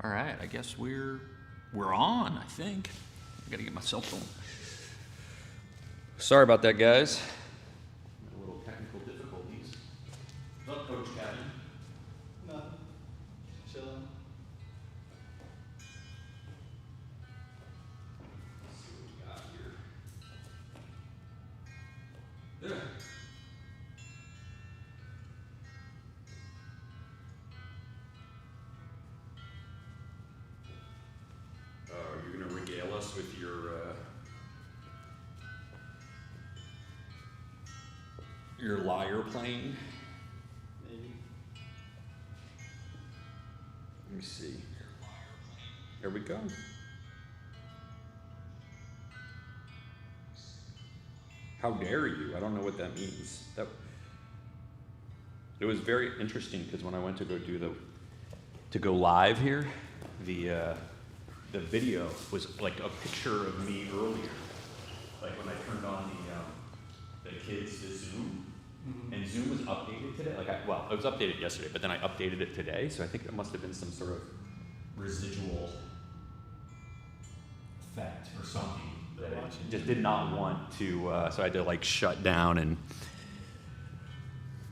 All right, I guess we're on, I think. I gotta get my cell phone. Sorry about that, guys. A little technical difficulties. What's up, Coach Kevin? Nothing. Chilling. Let's see what we got here. There. You're gonna regale us with your lyre playing. Maybe. Let me see. There we go. How dare you? I don't know what that means. It was very interesting because when I went to go live here, the video was like a picture of me earlier, like when I turned on the kids to Zoom, and Zoom was updated today. It was updated yesterday, but then I updated it today, so I think it must have been some sort of residual effect or something that it just did not want to. So I had to like shut down and.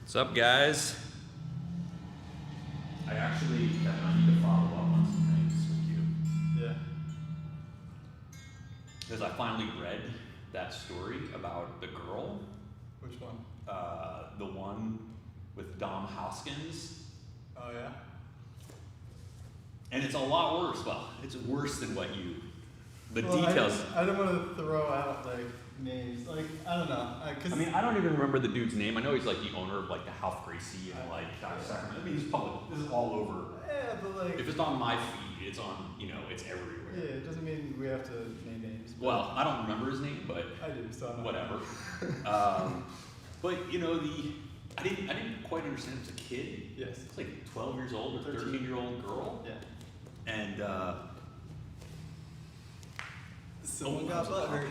What's up, guys? I need to follow up on some things with you. Yeah. Because I finally read that story about the girl. Which one? The one with Dom Hoskins. Oh, yeah? And it's a lot worse. Well, it's worse than what you... Well, details... I don't want to throw out, like, names. Like, I don't know. I don't even remember the dude's name. I know he's, like, the owner of, like, the House Gracie and, like, Sacramento. I mean, he's public. This is all over. Yeah, but, like... If it's on my feed, it's on, it's everywhere. Yeah, it doesn't mean we have to name names. Well, I don't remember his name, but... I do, so I'm not... Whatever. But, I didn't quite understand as a kid. Yes. It's like 12 years old or 13-year-old girl. Yeah. And, someone got butthurt.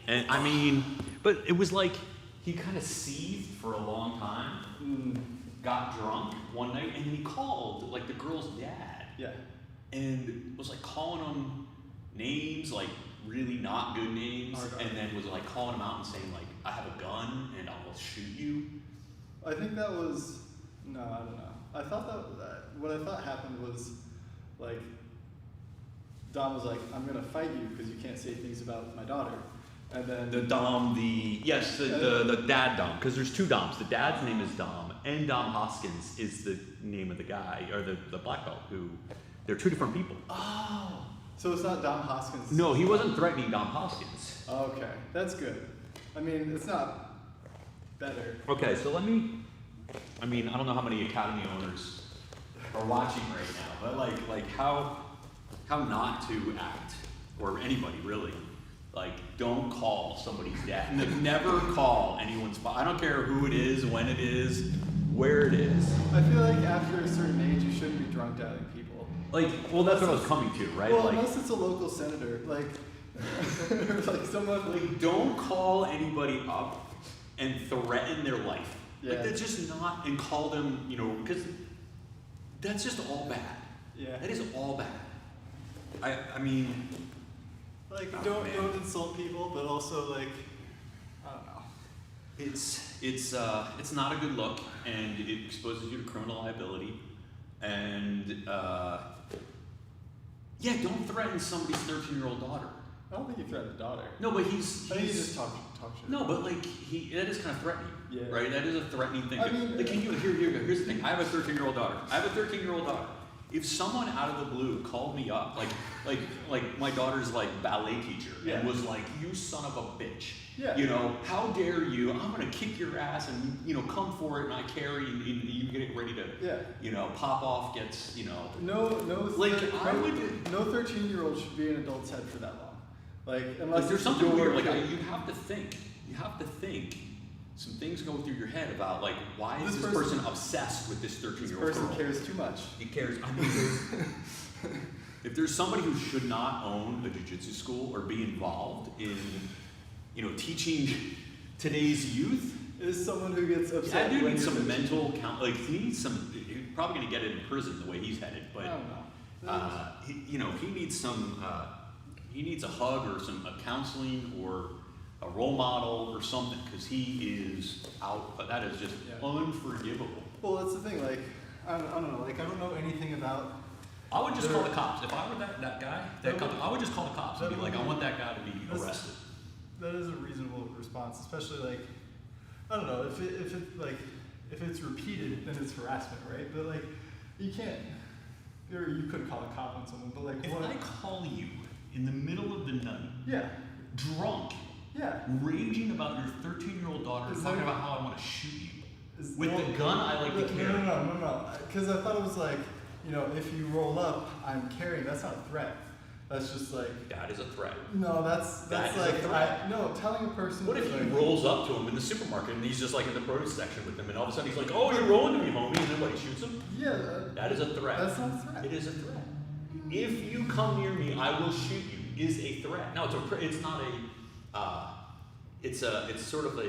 And, but it was like he kind of seethed for a long time, got drunk one night, and he called, like, the girl's dad. Yeah. And was, like, calling him names, like, really not good names, and then was, like, calling him out and saying, like, I have a gun, and I'll shoot you. I think that was... No, I don't know. I thought what I thought happened was, like, Dom was like, I'm going to fight you because you can't say things about my daughter. And then... The dad Dom, because there's two Doms. The dad's name is Dom, and Dom Hoskins is the name of the guy, or the black belt, who... They're two different people. Oh! So it's not Dom Hoskins? No, he wasn't threatening Dom Hoskins. Okay, that's good. I mean, it's not better. Okay, so I don't know how many Academy owners are watching right now, but like how not to act, or anybody really. Like, don't call somebody's dad. Never call anyone's father. I don't care who it is, when it is, where it is. I feel like after a certain age, you shouldn't be drunk dialing people. Like, well, that's what I was coming to, right? Well, like, unless it's a local senator, like, or like someone. Like, don't call anybody up and threaten their life. Yeah. Like, that's just not, and call them, because that's just all bad. Yeah. That is all bad. I mean. Like, don't insult people, but also, like, I don't know. It's not a good look, and it exposes you to criminal liability. And don't threaten somebody's 13-year-old daughter. I don't think he threatened a daughter. No, but I think he just talk shit. No, but like that is kind of threatening. Yeah. Right? That is a threatening thing. I mean, like, here's the thing. I have a 13-year-old daughter. If someone out of the blue called me up, like my daughter's like ballet teacher, and was like, "You son of a bitch," how dare you? I'm gonna kick your ass, and come for it, and I carry, and you get ready to, pop off. Gets, No, like no 13-year-old should be in an adult's head for that long. Like, unless like, there's something weird. Like, you have to think. Some things go through your head about, like, why is this person obsessed with this 13-year-old girl? This person cares too much. He cares. If there's somebody who should not own a jiu-jitsu school or be involved in, teaching today's youth, is someone who gets upset. That dude when needs you're some bitching. mental count. Like he needs some. He's probably gonna get it in prison the way he's headed. But I don't know. he needs some. He needs a hug or some counseling or a role model or something because he is out. But that is just unforgivable. Well, that's the thing. Like, I don't know. Like, I don't know anything about. I would just call the cops if I were that guy. I would just call the cops and be like, I want that guy to be arrested. That is a reasonable response, especially like, I don't know, if it's repeated, then it's harassment, right? But like, you can't, or you could call a cop on someone, but like, If what? I call you in the middle of the night, Yeah, drunk, yeah. raging about your 13-year-old daughter, Is talking there- about how I want to shoot you Is- with no, the gun I like to carry. No. Because I thought it was like, you know, if you roll up, I'm carrying. That's not a threat. That's just like. That is a threat. No, that's That is like a threat. telling a person. What if he like, rolls up to him in the supermarket and he's just like in the produce section with them, and all of a sudden he's like, "Oh, you're rolling to me, homie," and then what? He shoots him. Yeah. That is a threat. That's not a threat. It is a threat. If you come near me, I will shoot you. Is a threat. Now it's not a. It's sort of a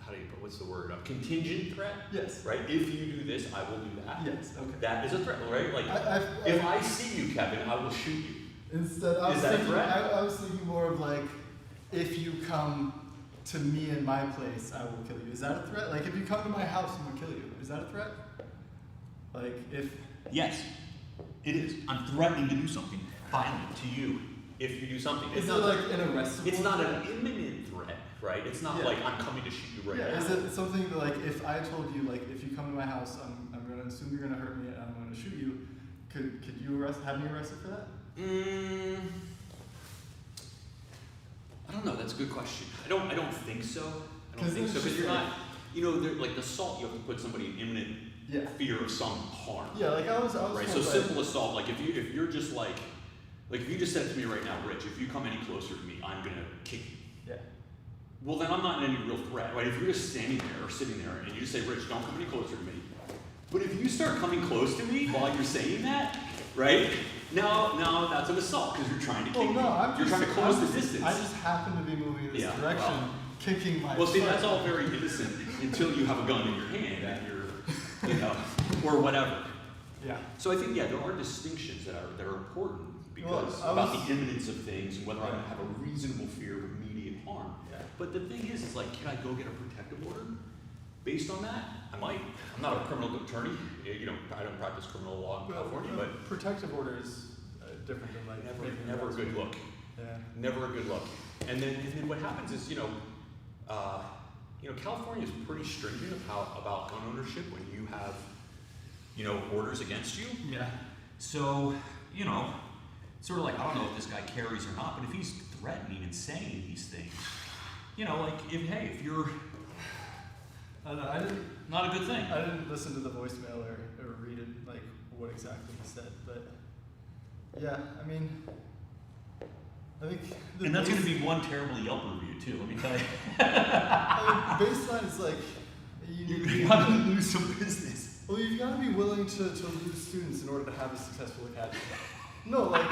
how do you put what's the word? A contingent threat. Yes. Right. If you do this, I will do that. Yes. Okay. That is a threat, right? Like if I see you, Kevin, I will shoot you. Instead, I was Is that a thinking, threat? I was thinking more of like, if you come to me in my place, I will kill you. Is that a threat? Like, if you come to my house, I'm gonna kill you. Is that a threat? Like, if. Yes, it is. I'm threatening to do something violent to you if you do something. Is it like an arrestable? It's not threat? an imminent threat, right? It's not Yeah. like I'm coming to shoot you right Yeah. now. Is it something that, like, if I told you, like, if you come to my house, I'm gonna assume you're gonna hurt me and I'm gonna shoot you. Could you have me arrested for that? I don't know. That's a good question. I don't think so. I don't 'Cause think it's so because just you're like- not. Like the assault, you have to put somebody in imminent Yeah. fear of some harm. Yeah. Like I was. Right. So told by- simple assault. Like if you're just like if you just said to me right now, Rich, if you come any closer to me, I'm gonna kick you. Yeah. Well, then I'm not in any real threat, right? If you're just standing there or sitting there and you just say, Rich, don't come any closer to me. But if you start coming close to me while you're saying that, right? Now that's an assault because you're trying to kick me. You're trying to close the distance. I just happen to be moving in this Yeah, direction, well. kicking my. Well, see, foot. that's all very innocent until you have a gun in your hand and you're, or whatever. Yeah. So I think, there are distinctions that are important because Well, about the imminence of things and whether I have a reasonable fear of immediate harm. Yeah. But the thing is like, can I go get a protective order based on that? I might. I'm not a criminal attorney. I don't practice criminal law in California, but protective order is different than like never a good look. Yeah. Never a good look. And then what happens is, California is pretty stringent about gun ownership when you have, orders against you. Yeah. So, sort of like, I don't know if this guy carries or not, but if he's threatening and saying these things, like, if you're I don't know. I didn't. not a good thing. I didn't listen to the voicemail or read it like what exactly he said, but yeah. I mean, I think. And that's going to be one terrible Yelp review, too, let me tell you. I mean, baseline is like You're going to lose some business. Well, you've got to be willing to lose students in order to have a successful academy. No, like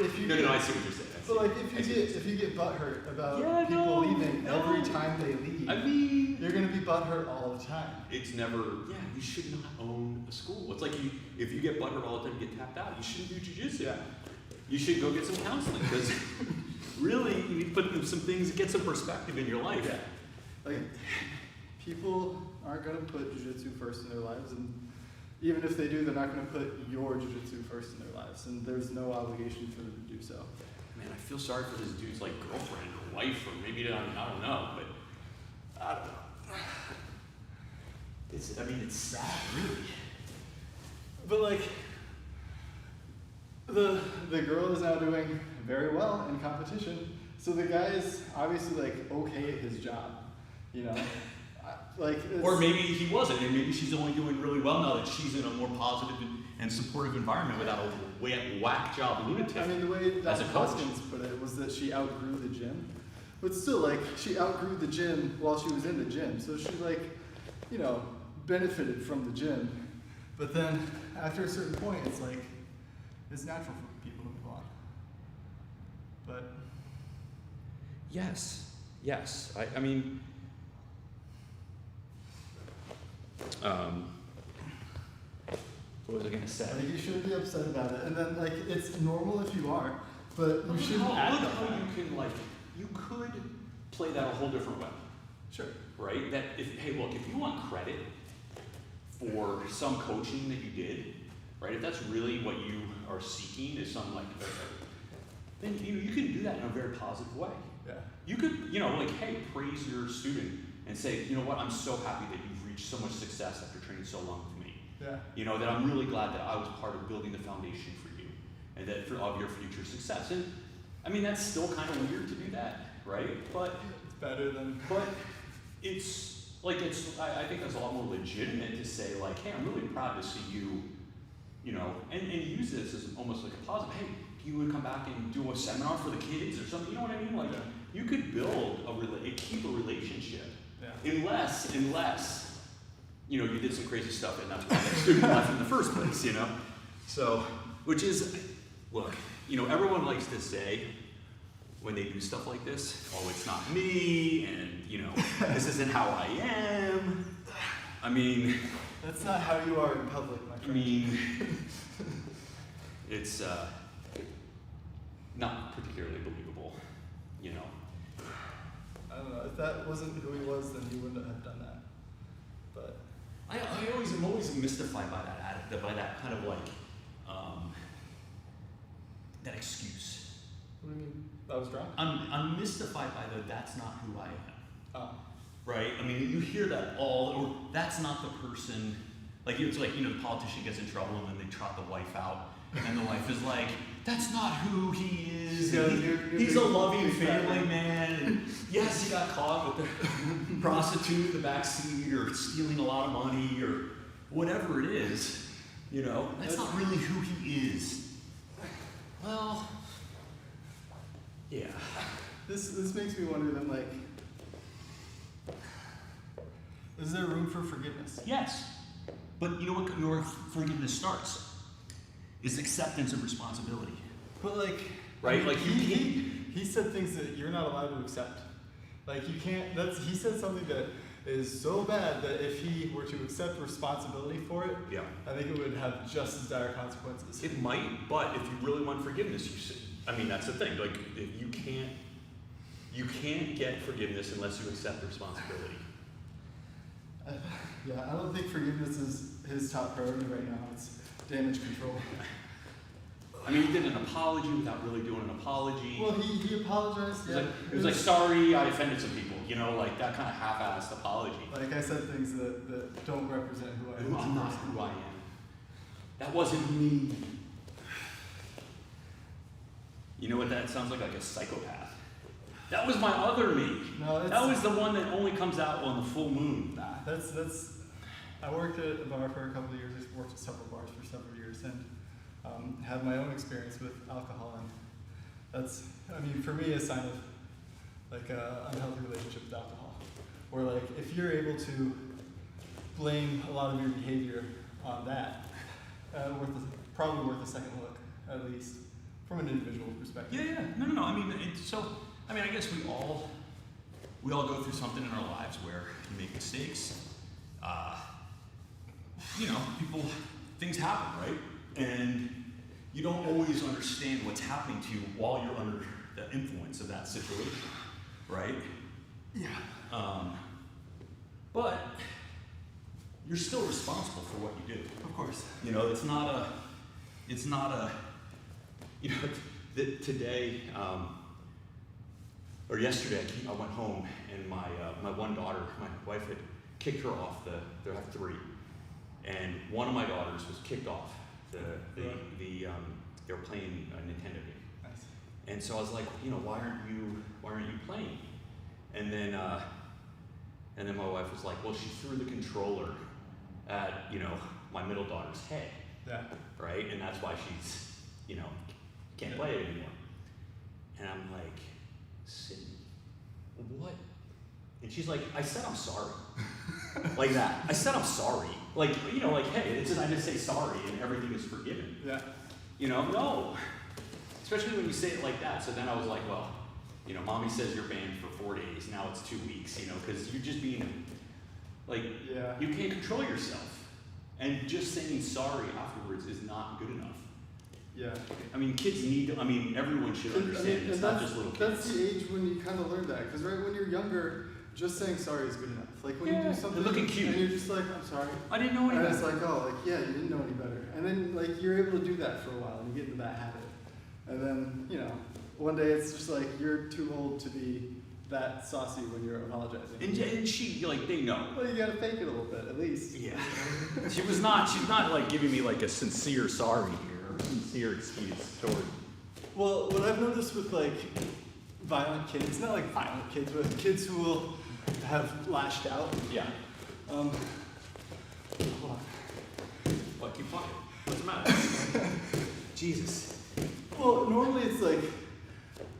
if you. No, I see what you're saying. But like if you get butthurt about people leaving every time they leave, I mean, you're gonna be butthurt all the time. it's never. Yeah, you should not own a school. It's like if you get butthurt all the time, you get tapped out. You shouldn't do jiu-jitsu. Yeah. You should go get some counseling because really you need to put some things, get some perspective in your life. Yeah. Like people aren't gonna put jiu-jitsu first in their lives, and even if they do, they're not gonna put your jiu-jitsu first in their lives, and there's no obligation for them to do so. Man, I feel sorry for this dude's like girlfriend or wife or maybe I don't know, but I don't know. It's sad, really. But like the girl is now doing very well in competition, so the guy is obviously like okay at his job, like. Or maybe he wasn't, and maybe she's only doing really well now that she's in a more positive and supportive environment without a whack job lunatic. I mean, the way as a Dr. coach. Hoskins put it was that she outgrew the gym. But still, like, she outgrew the gym while she was in the gym. So she, like, benefited from the gym. But then, after a certain point, it's like, it's natural for people to move on. But, Yes. I mean, What was I gonna say? Like, you shouldn't be upset about it. And then, like, it's normal if you are, but you shouldn't act Look on how that. you can you could play that a whole different way, Sure. right? That hey, look, if you want credit for some coaching that you did, right? If that's really what you are seeking is some then you can do that in a very positive way. Yeah. You could, like, hey, praise your student and say, you know what, I'm so happy that you've reached so much success after training so long with me. Yeah. That I'm really glad that I was part of building the foundation for you and that of your future success. And I mean, that's still kind of weird to do that, right? But It's better than. but it's like I think that's a lot more legitimate to say like, hey, I'm really proud to see you, and use this as almost like a positive. Hey, do you want to come back and do a seminar for the kids or something? You know what I mean? Like you could build keep a relationship, Yeah. unless you did some crazy stuff and that's why that student left in the first place. So which is look, everyone likes to say when they do stuff like this, oh, it's not me, and this isn't how I am. I mean, That's not how you are in public, my I friend. mean, it's not particularly believable, I don't know. If that wasn't who he was, then he wouldn't have done that. But I'm always mystified by that kind of like, that excuse. what do you mean? I was drunk? I'm mystified by that's not who I am. Oh. Right? I mean, you hear that or that's not the person, like, it's like, the politician gets in trouble and then they trot the wife out, and the wife is like, that's not who he is. He's a loving family man, and yes, he got caught with the prostitute in the back seat, or stealing a lot of money, or whatever it is, that's not really who he is. Well, yeah. This makes me wonder then, like, is there room for forgiveness? Yes. But you know what your forgiveness starts? Is acceptance of responsibility. But like, Right, I mean, like, you he said things that you're not allowed to accept. Like you can't. He said something that is so bad that if he were to accept responsibility for it, Yeah. I think it would have just as dire consequences. It might, but if you really want forgiveness, that's the thing. Like, if you can't get forgiveness unless you accept responsibility. Yeah, I don't think forgiveness is his top priority right now. It's damage control. I mean, he did an apology without really doing an apology. Well, he apologized. It was like, sorry, I offended some people. Like that kind of half-assed apology. Like I said things that don't represent who I am. I'm not who I am. That wasn't me. You know what that sounds like a psychopath. That was my other me. No, That was the one that only comes out on the full moon. That's. I worked at a bar for a couple of years. I worked at several bars for several years, and had my own experience with alcohol, and that's. I mean, for me, a sign of like a unhealthy relationship with alcohol, where like if you're able to blame a lot of your behavior on that, probably worth a second look, at least from an individual perspective. Yeah. No. I mean, I guess we all go through something in our lives where you make mistakes. Things happen, right? And you don't always understand what's happening to you while you're under the influence of that situation, right? Yeah. But you're still responsible for what you do. Of course. It's not a, today, or yesterday, I went home and my one daughter, my wife had kicked her off they have three, and one of my daughters was kicked off they were playing a Nintendo game. Nice. And so I was like, why aren't you playing? And then my wife was like, well, she threw the controller at, my middle daughter's head. Yeah. Right? And that's why she's, can't play it anymore. And I'm like, Sydney, what? And she's like, I said I'm sorry. Like that. I said I'm sorry. Like, hey, I just say sorry and everything is forgiven. Yeah. No. Especially when you say it like that. So then I was like, well, mommy says you're banned for 4 days. Now it's 2 weeks, because you're just being Like, Yeah. you can't control yourself. And just saying sorry afterwards is not good enough. Yeah. I mean, kids need to, I mean, everyone should understand. It's not just little kids. That's the age when you kind of learn that. Because right when you're younger, just saying sorry is good enough. Like when you do something looking cute. and you're just like, I'm sorry. I didn't know any And better. it's like, oh, like, yeah, you didn't know any better. And then, like, you're able to do that for a while and you get into that habit. And then, you know, one day it's just like, you're too old to be that saucy when you're apologizing. And she, like, they know. Well, you gotta fake it a little bit, at least. Yeah. She's not like giving me like a sincere sorry here, or sincere excuse toward. Well, what I've noticed with like violent kids, not like violent kids, but kids who will have lashed out. Yeah. Hold on. What, keep talking. What's the matter? Jesus. Well, normally it's like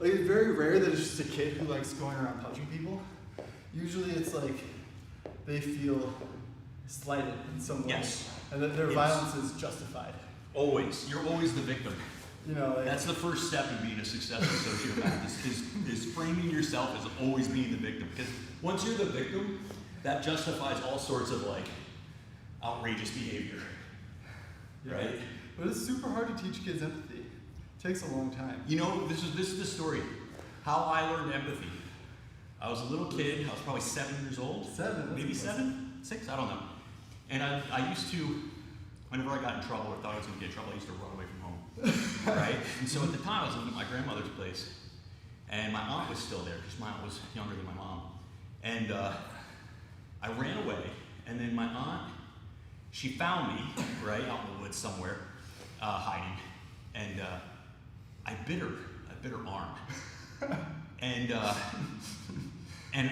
it's very rare that it's just a kid who likes going around punching people. Usually it's like they feel slighted in some way. Yes. And that their Yes. violence is justified. Always. You're always the victim. You know, like, That's the first step in being a successful sociopath is framing yourself as always being the victim. Because once you're the victim, that justifies all sorts of like outrageous behavior. yeah. Right? But it's super hard to teach kids empathy. It takes a long time. You know, this is the story. How I learned empathy. I was a little kid, I was probably 7 years old. 7? That's Maybe impressive. 7? 6? I don't know. And I used to, whenever I got in trouble or thought I was going to get in trouble, I used to run away from home. Right? And so at the time I was living at my grandmother's place. And my aunt was still there because my aunt was younger than my mom. And I ran away. And then my aunt, she found me, right, out in the woods somewhere, hiding. And I bit her arm. And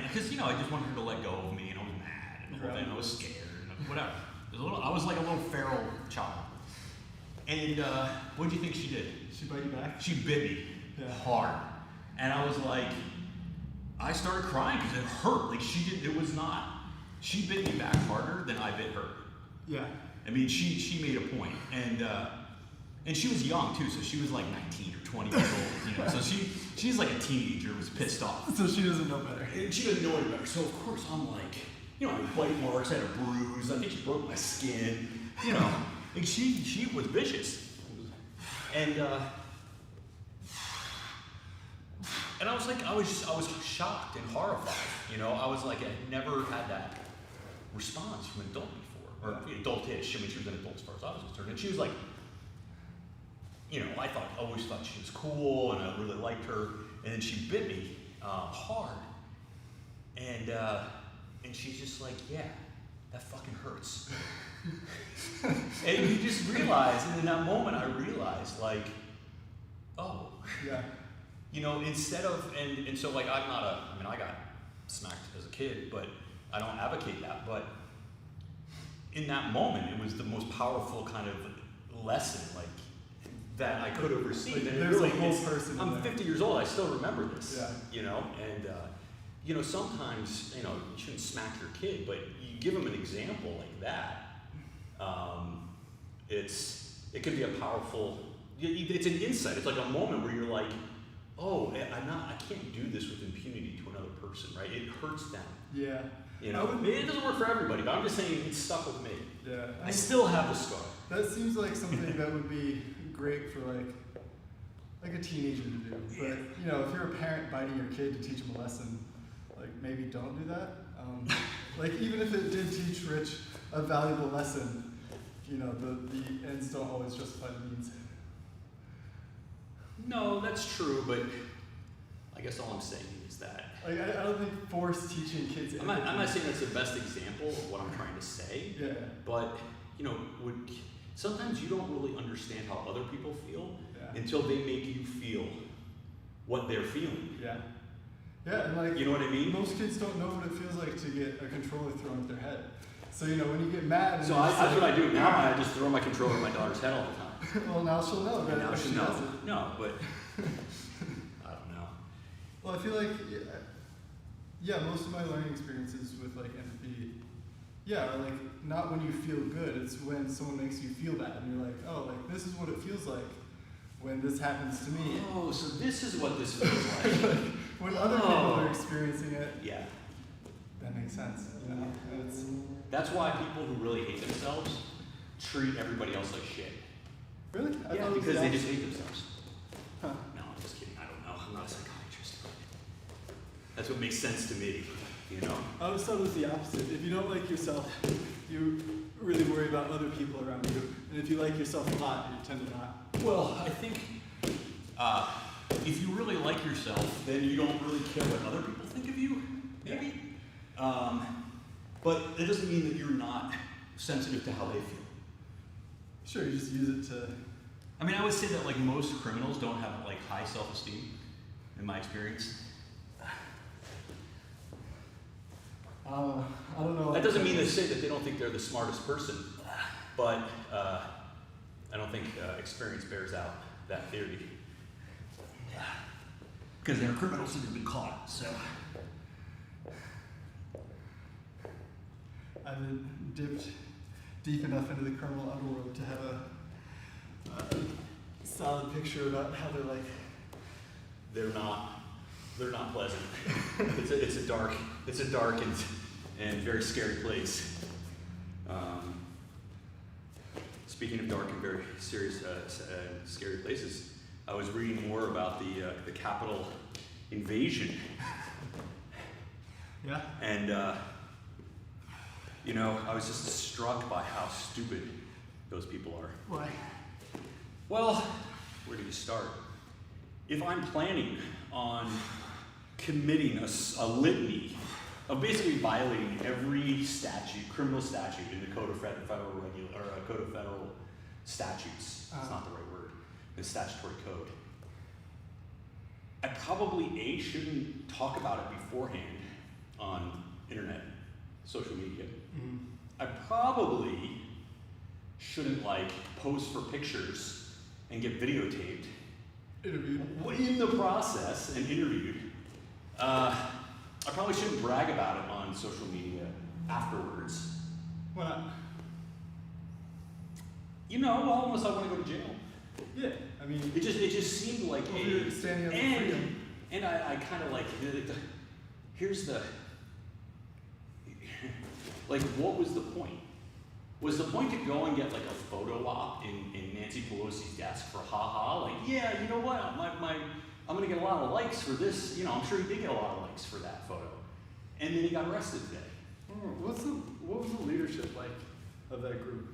because, you know, I just wanted her to let go of me, and I was mad, and the whole thing, I was scared, and whatever. I was like a little feral child. And what do you think she did? She bite you back? She bit me hard. And I was like, I started crying because it hurt. Like she bit me back harder than I bit her. Yeah. I mean, she made a point. And she was young too, so she was like 19 or 20 years old, you know. So she's like a teenager, was pissed off. So she doesn't know better. And she doesn't know any better. So of course I'm like, you know, I had bite marks, I had a bruise, I think she broke my skin, you know. Like she was vicious. And I was like, I was shocked and horrified, you know. I was like, I never had that response from an adult before, or adultish. I mean, she was an adult as far as I was concerned, and she was like, you know, I always thought she was cool, and I really liked her, and then she bit me hard, and she's just like, yeah, that fucking hurts. And you just realize, and in that moment, I realized, like, oh, Yeah. you know, instead of, and so like, I got smacked as a kid, but I don't advocate that, but in that moment, it was the most powerful kind of lesson, like, that I could have received. Like, And there's really, a whole person in I'm there. 50 years old, I still remember this, Yeah. you know, and, you know, sometimes, you know, you shouldn't smack your kid, but you give them an example like that, it can be a powerful, it's an insight. It's like a moment where you're like, oh, I can't do this with impunity to another person, right? It hurts them. Yeah. You know, it doesn't work for everybody, but I'm just saying it stuck with me. Yeah. I still have the scar. That seems like something that would be great for like a teenager to do. But you know, if you're a parent biting your kid to teach them a lesson, like maybe don't do that. Like even if it did teach Rich a valuable lesson, you know, the ends don't always justify the means. No, that's true, but I guess all I'm saying is that Like I don't think force teaching kids. I'm not saying that's the best example of what I'm trying to say. Yeah. But you know, sometimes you don't really understand how other people feel Yeah. until they make you feel what they're feeling. Yeah. Yeah, and like, You know what I mean? most kids don't know what it feels like to get a controller thrown at their head. So, you know, when you get mad. So that's what I do now. I just throw my controller at my daughter's head all the time. Well, now she'll know that And now if she she knows. does it. No, but I don't know. Well, I feel like, yeah, most of my learning experiences with like empathy, are like not when you feel good. It's when someone makes you feel bad, and you're like, oh, like this is what it feels like when this happens to me. Oh, so this is what this feels like. When other people are experiencing it, Yeah. that makes sense. You know, it's That's why people who really hate themselves treat everybody else like shit. really. I Yeah, thought it was because the they just opposite. hate themselves. Huh. No, I'm just kidding. I don't know. I'm not a psychiatrist. That's what makes sense to me, you know? I always thought it was the opposite. If you don't like yourself, you really worry about other people around you, and if you like yourself a lot, you tend to not. Well, I think if you really like yourself, then you don't really care what other people think of you, maybe. But it doesn't mean that you're not sensitive to how they feel. Sure, you just use it to. I mean, I would say that like most criminals don't have like high self-esteem, in my experience. I don't know. That doesn't mean to say that they don't think they're the smartest person, but I don't think experience bears out that theory. Because they're criminals who've been caught, so. I haven't dipped deep enough into the criminal underworld to have a solid picture about how they're like. They're not pleasant. it's a dark and very scary place. Speaking of dark and very serious, scary places, I was reading more about the Capitol invasion, Yeah. and you know, I was just struck by how stupid those people are. Why? Well, where do you start? If I'm planning on committing a litany of basically violating every statute, criminal statute in the Code of Code of Federal Statutes, it's not the right word, the statutory code, I probably shouldn't talk about it beforehand on internet, social media. Mm-hmm. I probably shouldn't like pose for pictures and get videotaped Interviewed. in the process and interviewed. I probably shouldn't brag about it on social media afterwards. Why not? You know, well, unless I want to go to jail. Yeah. I mean, It just seemed like well, you're standing up for freedom. and I kind of like here's the like what was the point? Was the point to go and get like a photo op in Nancy Pelosi's desk for haha? Like, yeah, you know what? I'm gonna get a lot of likes for this. You know, I'm sure he did get a lot of likes for that photo. And then he got arrested today. What was the leadership like of that group?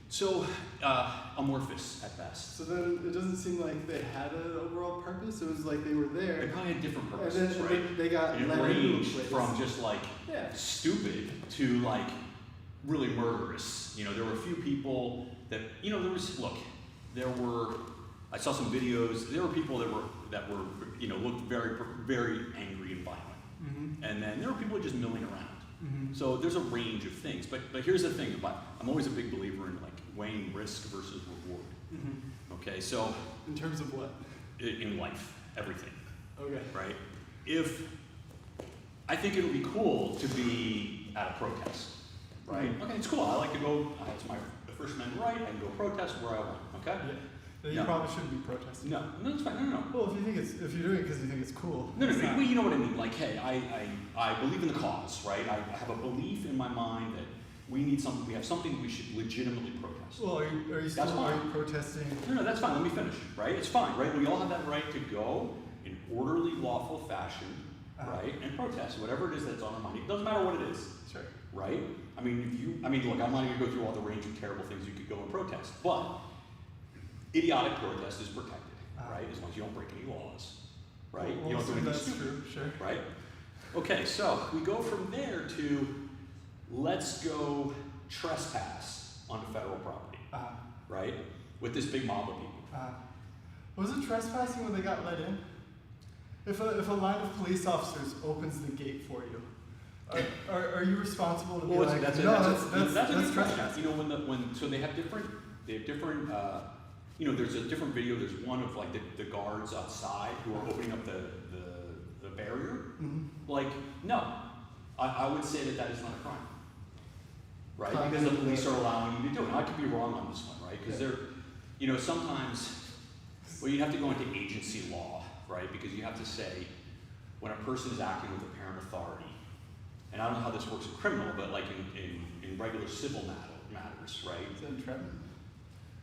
So amorphous at best. So then it doesn't seem like they had an overall purpose. It was like they were They there, probably had different and purposes, then right? they got And it let into a ranged place. from just like Yeah. stupid to like really murderous. You know, there were a few people that, you know, I saw some videos, there were people that were you know, looked very, very angry and violent. Mm-hmm. And then there were people just milling around. Mm-hmm. So there's a range of things. But here's the thing I'm always a big believer in like weighing risk versus reward. Mm-hmm. Okay, so In terms of what? in life, everything. Okay. Right? If I think it would be cool to be at a protest, right? Mhm. Okay, it's cool. I like to go. It's my First Amendment right. I can go protest where I want. Okay? Yeah. Then you No. probably shouldn't be protesting. No, it's fine. No. Well, if you're doing it because you think it's cool. No, it's not. well, you know what I mean. Like, hey, I believe in the cause, right? I have a belief in my mind that we have something we should legitimately protest. Well, are you That's still fine. protesting? No, that's fine. Let me finish, right? It's fine, right? We all have that right to go in orderly, lawful fashion, right? And protest, whatever it is that's on our mind. It doesn't matter what it is, Sure. right? I mean, look, I'm not even going to go through all the range of terrible things you could go and protest, but idiotic protest is protected, right? As long as you don't break any laws, right? Well, you don't do anything that's stupid, true. Sure. right? Okay, so we go from there to let's go trespass onto federal property, right? With this big mob of people. Was it trespassing when they got let in? If a line of police officers opens the gate for you, are you responsible to be like, that's a that's good question. trespassing? You know, so they have different, you know, there's a different video. There's one of like the guards outside who are opening up the barrier. Mhm. Like, no, I would say that is not a crime, right? Crime Because the is- police are allowing you to do it. Now, I could be wrong on this one, right? Because they're, you know, sometimes, well, you have to go into agency law, right? Because you have to say when a person is acting with apparent authority, and I don't know how this works in criminal, but like in regular civil matters, right? Is that entrapment?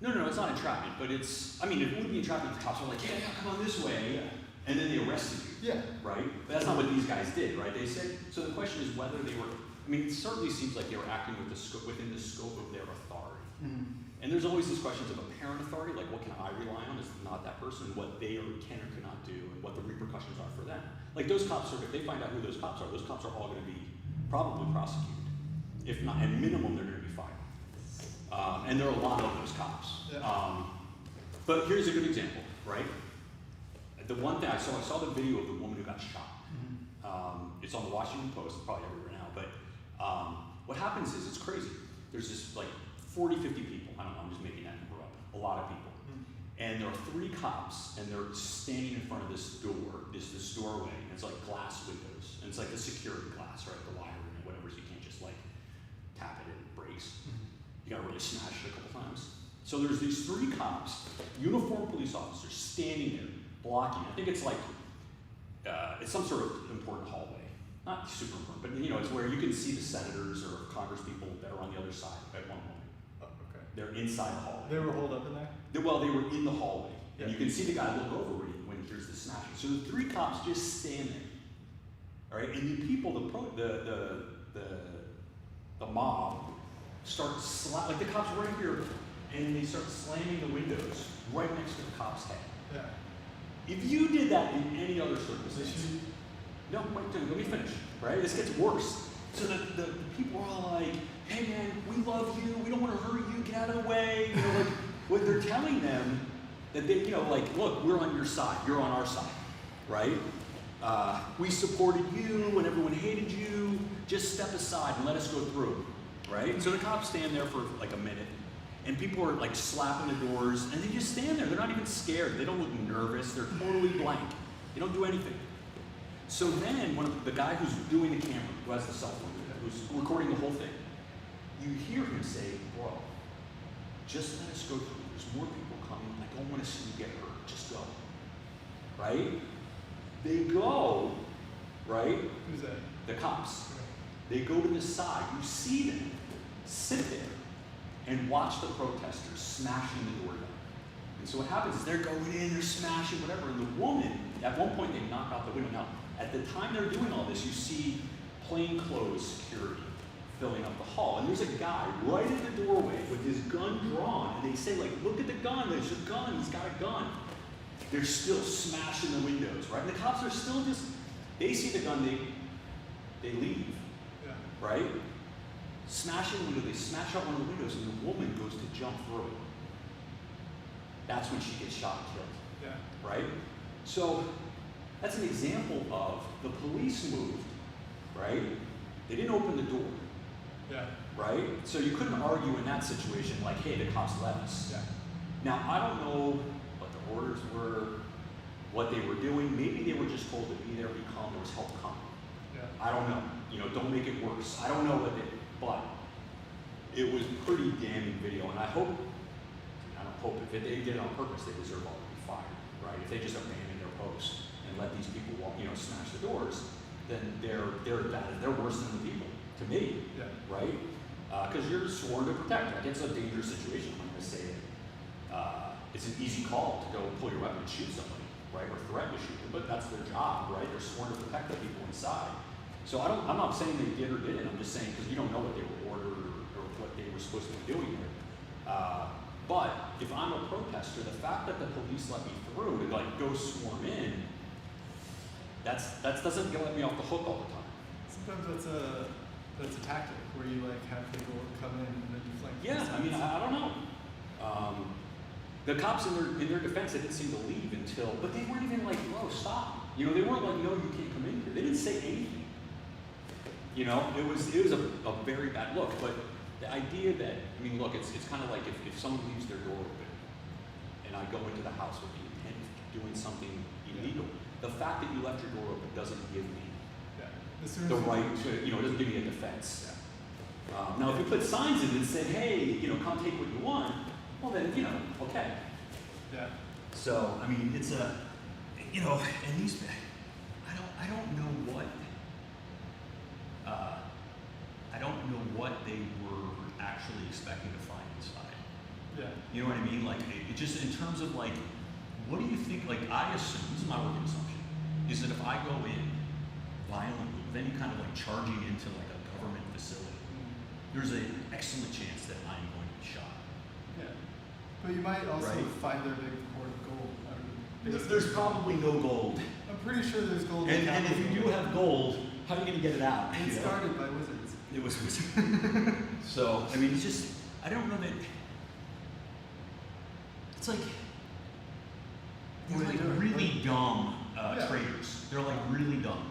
No, it's not entrapment, but it's, I mean, it would be entrapment if the cops were like, yeah, come on this way, and then they arrested you, Yeah. right? But that's not what these guys did, right? They said, so the question is whether they were, I mean, it certainly seems like they were acting within the scope of their authority. Mm-hmm. And there's always these questions of apparent authority, like what can I rely on as not that person, what they can or cannot do, and what the repercussions are for them. Like those cops if they find out who those cops are all going to be probably prosecuted. If not, at minimum, they're going to be fined. And there are a lot of those cops. Yeah. But here's a good example, right? The one thing I saw the video of the woman who got shot. Mm-hmm. It's on the Washington Post, it's probably everywhere now, but what happens is, it's crazy. There's this like 40, 50 people, I don't know, I'm just making that number up, a lot of people. And there are 3 cops, and they're standing in front of this door, this doorway, and it's like glass windows. And it's like the security glass, right? The wire in it, whatever, so you can't just like tap it and it breaks. You gotta really smash it a couple times. So there's these 3 cops, uniformed police officers, standing there, blocking. I think it's like, it's some sort of important hallway. Not super important, but you know, it's where you can see the senators or Congress people that are on the other side at one moment. Okay. They're inside the hallway. They were holed up in there? They were in the hallway. And Yeah. you can see the guy look over when he hears the smashing. So the 3 cops just stand there. All right, and the people, the mob start like the cops right here, and they start slamming the windows right next to the cop's head. Yeah. If you did that in any other Was it circumstance, shooting? no, wait, dude, let me finish. Right, this gets worse. So the people are all like, "Hey man, we love you. We don't want to hurt you. Get out of the way." You know, like what they're telling them that they, you know, like, look, we're on your side. You're on our side, right? We supported you when everyone hated you. Just step aside and let us go through, right? So the cops stand there for like a minute, and people are like slapping the doors, and they just stand there. They're not even scared. They don't look nervous. They're totally blank. They don't do anything. So then, the guy who's doing the camera, who has the cell phone, who's recording the whole thing, you hear him say, "Bro, just let us go through. There's more people coming. I don't want to see you get hurt. Just go." Right? They go, right? Who's that? The cops. They go to the side. You see them sit there and watch the protesters smashing the door down. And so what happens is they're going in, they're smashing, whatever. And the woman, at one point, they knock out the window. Now, at the time they're doing all this, you see plainclothes security filling up the hall. And there's a guy right at the doorway with his gun drawn. And they say, like, look at the gun. There's a gun. He's got a gun. They're still smashing the windows, right? And the cops are still just, they see the gun, they leave, Yeah. right? Smashing the window, they smash out one of the windows, and the woman goes to jump through it. That's when she gets shot and killed, Yeah. right? So that's an example of the police moved, right? They didn't open the door, Yeah. right? So you couldn't argue in that situation like, hey, the cops let us. Yeah. Now, I don't know what the orders were, what they were doing. Maybe they were just told to be there, be calm, there was help coming. Yeah. I don't know. You know, don't make it worse. I don't know what they, but it was pretty damning video, and I don't hope if they did it on purpose, they deserve all to be fired, right? If they just abandon their post and let these people walk, you know, smash the doors, then they're worse than the people, to me, Yeah. right? Because you're sworn to protect. Like, it's a dangerous situation. I'm going to say it. It's an easy call to go pull your weapon and shoot somebody, right, or threaten to shoot them, but that's their job, right? They're sworn to protect the people inside. So I'm not saying they did or didn't. I'm just saying because you don't know what they were ordered or what they were supposed to be doing there. But if I'm a protester, the fact that the police let me through to like go swarm in, that doesn't let me off the hook all the time. Sometimes that's a tactic where you like have people come in and then you flank. Yeah, I mean, I don't know. The cops in their defense, they didn't seem to leave until, but they weren't even like, "Whoa, stop!" You know, they weren't like, "No, you can't come in here." They didn't say anything. You know, it was a very bad look. But the idea that, I mean, look, it's kind of like if someone leaves their door open, and I go into the house with the intent of doing something illegal, the fact that you left your door open doesn't give me Yeah. As soon as the you- right to, you know, it doesn't give me a defense. Yeah. Now, if you put signs in that said, "Hey, you know, come take what you want," well, then, you know, okay. Yeah. So, I mean, it's a, you know, and these, I don't know what, what they were actually expecting to find inside. Yeah. You know what I mean? Like, it just in terms of like, what do you think? Like, I assume, this is my working assumption, is that if I go in violently with any kind of like charging into like a government facility, there's an excellent chance that I'm going to be shot. Yeah. But you might also Right. find their big hoard of gold. There's probably no gold. I'm pretty sure there's gold. And if you do have gold, how are you going to get it out? It you know? started by wizards. It was so, I mean, it's just, I don't know that, it's like, they're What are like you doing? really dumb Yeah. traders. They're like really dumb.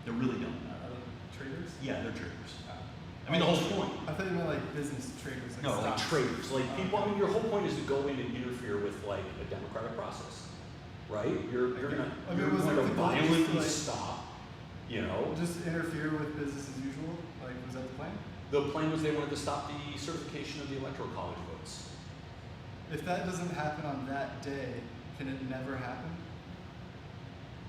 They're really dumb. Traders? Yeah, they're traders. I mean, the whole point. I thought you meant like business traders. Like No, like stocks. traders, like Oh, people, I okay. mean, your whole point is to go in and interfere with like a democratic process, right? You're gonna, I mean, you're was going it to the goal just to, violently like- stop, you know? Just interfere with business as usual? Like, was that the plan? The plan was they wanted to stop the certification of the electoral college votes. If that doesn't happen on that day, can it never happen?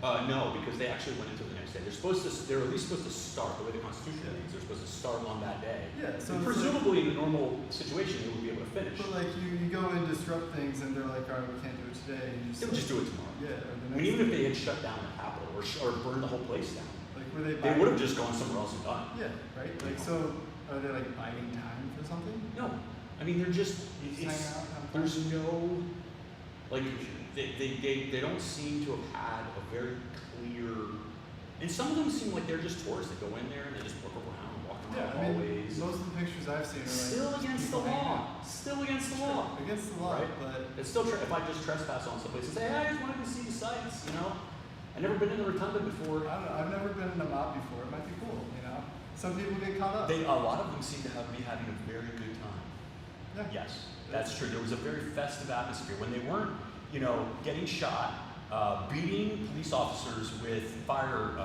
No, because they actually went into the next day. They're at least supposed to start, the way the Constitution reads, they're supposed to start on that day. Yeah, so And it's presumably in a normal situation, they would be able to finish. But like you go and disrupt things and they're like, all right, we can't do it today. And you They would just do it tomorrow. Yeah. Or the I next mean, even if they had shut down the Capitol or burned the whole place down, like were they they would have just gone somewhere else and done it. Yeah, right? Like so are they like biding time for something? No, I mean they're just. Just hang out, have fun? There's no, like they don't seem to have had a very clear. And some of them seem like they're just tourists that go in there and they just look around, walk Yeah, around I mean, hallways. most of the pictures I've seen are like Still against the people hanging law. out. Still against the Sure, law. against the law, Right. but It's still if I just trespass on someplace and say, hey, I just wanted to see the sights, you know. I've never been in the rotunda before. I don't know. I've never been in a mob before. It might be cool, you know. Some people get caught up. A lot of them seem to be having a very good time. Yeah. Yes, that's true. There was a very festive atmosphere when they weren't, you know, getting shot, beating police officers with fire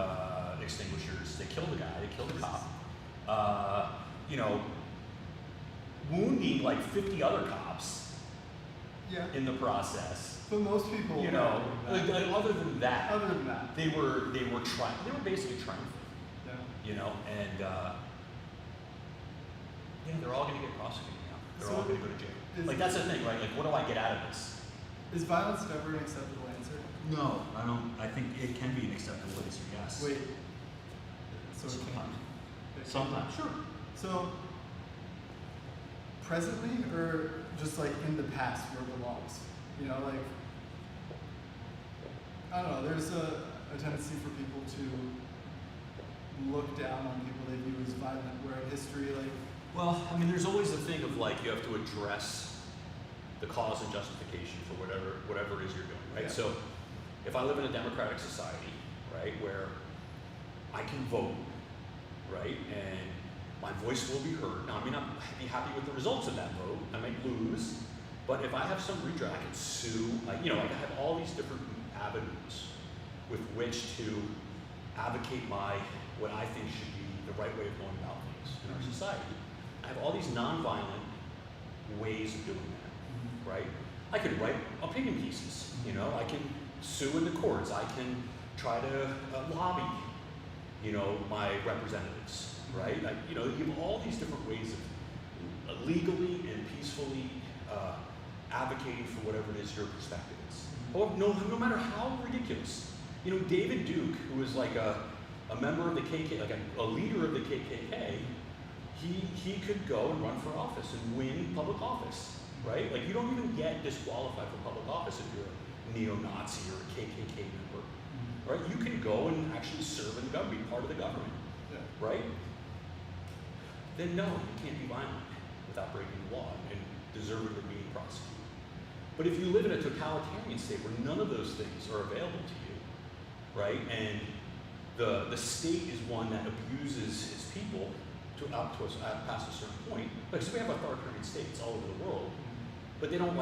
extinguishers. They killed the guy. They killed the cop. You know, wounding like 50 other cops Yeah. in the process. But most people. You know, are doing that. other than that, Other than that. they were trying. They were basically triumphant. Yeah. You know, and yeah, they're all going to get prosecuted now. They're So all going to go to jail. is- Like that's the thing, right? Like, what do I get out of this? Is violence never an acceptable answer? No, I don't, I think it can be an acceptable answer, yes. Wait. So it can't. Sometimes. It Sometimes. can't. Sure. So presently or just like in the past where it belongs? You know, like I don't know, there's a tendency for people to look down on people they view as violent, where in history, like Well, I mean, there's always a thing of like you have to address the cause and justification for whatever it is you're doing, right? Yeah. So, if I live in a democratic society, right, where I can vote, right, and my voice will be heard. Now, I may not be happy with the results of that vote. I might lose, but if I have some redress, I can sue. You know, like I have all these different avenues with which to advocate what I think should be the right way of going about things in our society. I have all these nonviolent ways of doing that, right? I can write opinion pieces, you know, I can sue in the courts, I can try to lobby, you know, my representatives, right? You know, you have all these different ways of legally and peacefully advocating for whatever it is your perspective is. Or no matter how ridiculous. You know, David Duke, who was like a member of the KKK, like a leader of the KKK, he could go and run for office and win public office, right? Like you don't even get disqualified for public office if you're a neo-Nazi or a KKK member, right? You can go and actually serve in the government, be part of the government, yeah. right? Then no, you can't be violent without breaking the law and deserving of being prosecuted. But if you live in a totalitarian state where none of those things are available to you, right? And the state is one that abuses its people past a certain point. Like, so we have authoritarian states all over the world, but they don't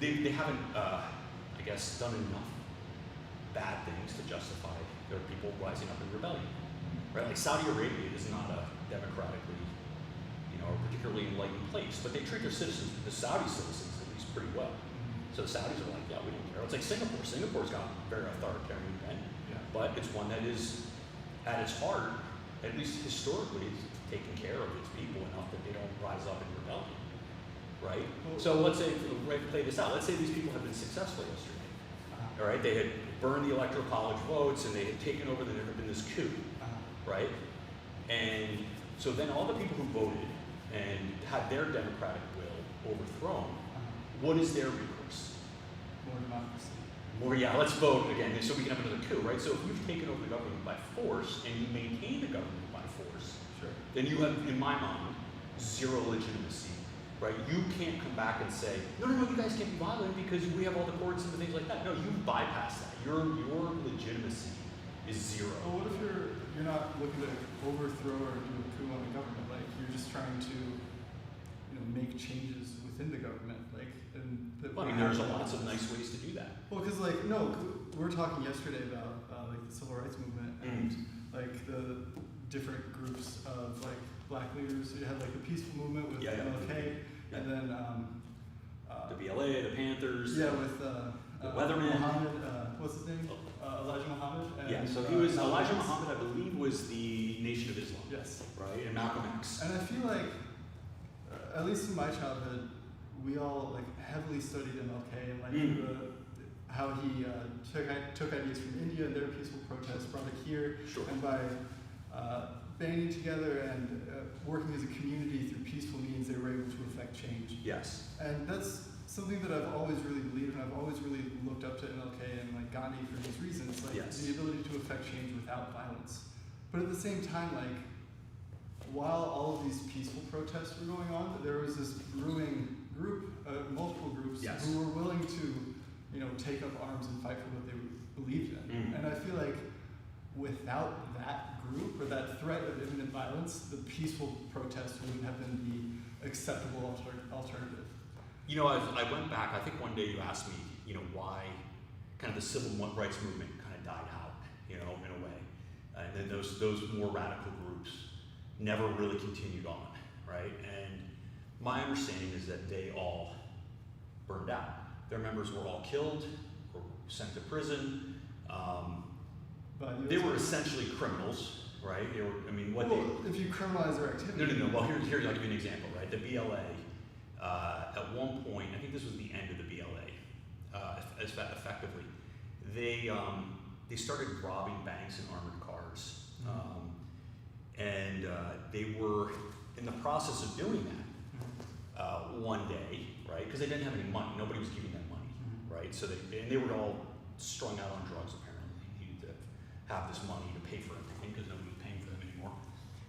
they haven't, I guess, done enough bad things to justify their people rising up in rebellion, right? Like Saudi Arabia is not a democratically, you know, particularly enlightened place, but they treat their citizens, the Saudi citizens at least, pretty well. So the Saudis are like, yeah, we don't care. It's like Singapore. Singapore's got a very authoritarian bent, Yeah. but it's one that is, at its heart, at least historically, is taking care of its people enough that they don't rise up in rebellion, right? So let's say, play this out. Let's say these people had been successful yesterday. All right, they had burned the electoral college votes and they had taken over. There had been this coup, right? And so then all the people who voted and had their democratic will overthrown, what is their recourse? More democracy. More, yeah, let's vote again so we can have another coup, right? So if you've taken over the government by force and you maintain the government by force, Sure. then you have, in my mind, zero legitimacy, right? You can't come back and say, no, you guys can't be violent because we have all the courts and things like that. No, you bypass that. Your legitimacy is zero. Well, what if you're not looking to overthrow or do a coup on the government? Like you're just trying to, make changes within the government, like Well, I mean, there's lots of nice ways to do that. Well, because we were talking yesterday about like the civil rights movement and like the different groups of like black leaders. You had like the peaceful movement with MLK, and then the BLA, the Panthers. Yeah, with the Weatherman. Muhammad, what's his name? Elijah Muhammad. And, So he was Elijah Muhammad, I believe, was the Nation of Islam. Yes. Right, and Malcolm X. And I feel like, at least in my childhood, we all like heavily studied MLK and like how he took ideas from India and their peaceful protests, brought it here, and by banding together and working as a community through peaceful means, they were able to affect change. Yes. And that's something that I've always really believed, and I've always really looked up to MLK and like Gandhi for these reasons, like the ability to affect change without violence. But at the same time, like while all of these peaceful protests were going on, there was this brewing group, multiple groups who were willing to, take up arms and fight for what they believed in. And I feel like without that group or that threat of imminent violence, the peaceful protest wouldn't have been the acceptable alternative. I went back, I think one day you asked me, why kind of the civil rights movement kind of died out, in a way. And then those more radical groups never really continued on, right? And my understanding is that they all burned out. Their members were all killed or sent to prison. They were essentially criminals, right? They were, if you criminalize their activity. No. Well, here I'll give you an example, right? The BLA, at one point, I think this was the end of the BLA, effectively, they started robbing banks in armored cars. And they were in the process of doing that one day, right? Because they didn't have any money. Nobody was giving them money, right? So they were all strung out on drugs, apparently. They needed to have this money to pay for everything because nobody was paying for them anymore.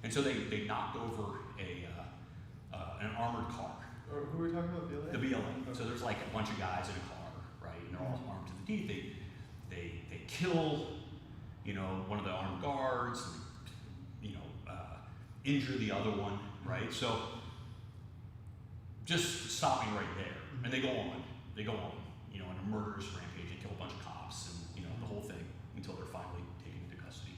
And so they knocked over an armored car. Or who are we talking about, BLA? The BLA. Okay. So there's like a bunch of guys in a car, right? And they're all armed to the teeth. They kill, one of the armed guards, injure the other one, right? So just stopping right there. And they go on, in a murderous rampage. They kill a bunch of cops and, the whole thing until they're finally taken into custody.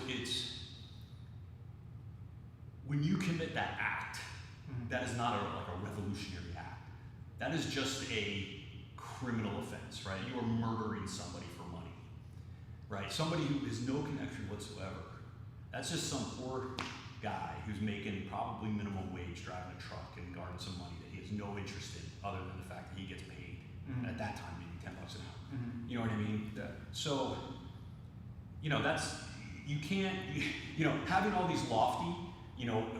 It's when you commit that act, that is not a revolutionary act. That is just a criminal offense, right? You are murdering somebody for money, right? Somebody who has no connection whatsoever. That's just some poor guy who's making probably minimum wage driving a truck and guarding some money that he has no interest in other than the fact that he gets paid at that time, maybe $10 an hour. You know what I mean? Yeah. So, that's, you can't, having all these lofty,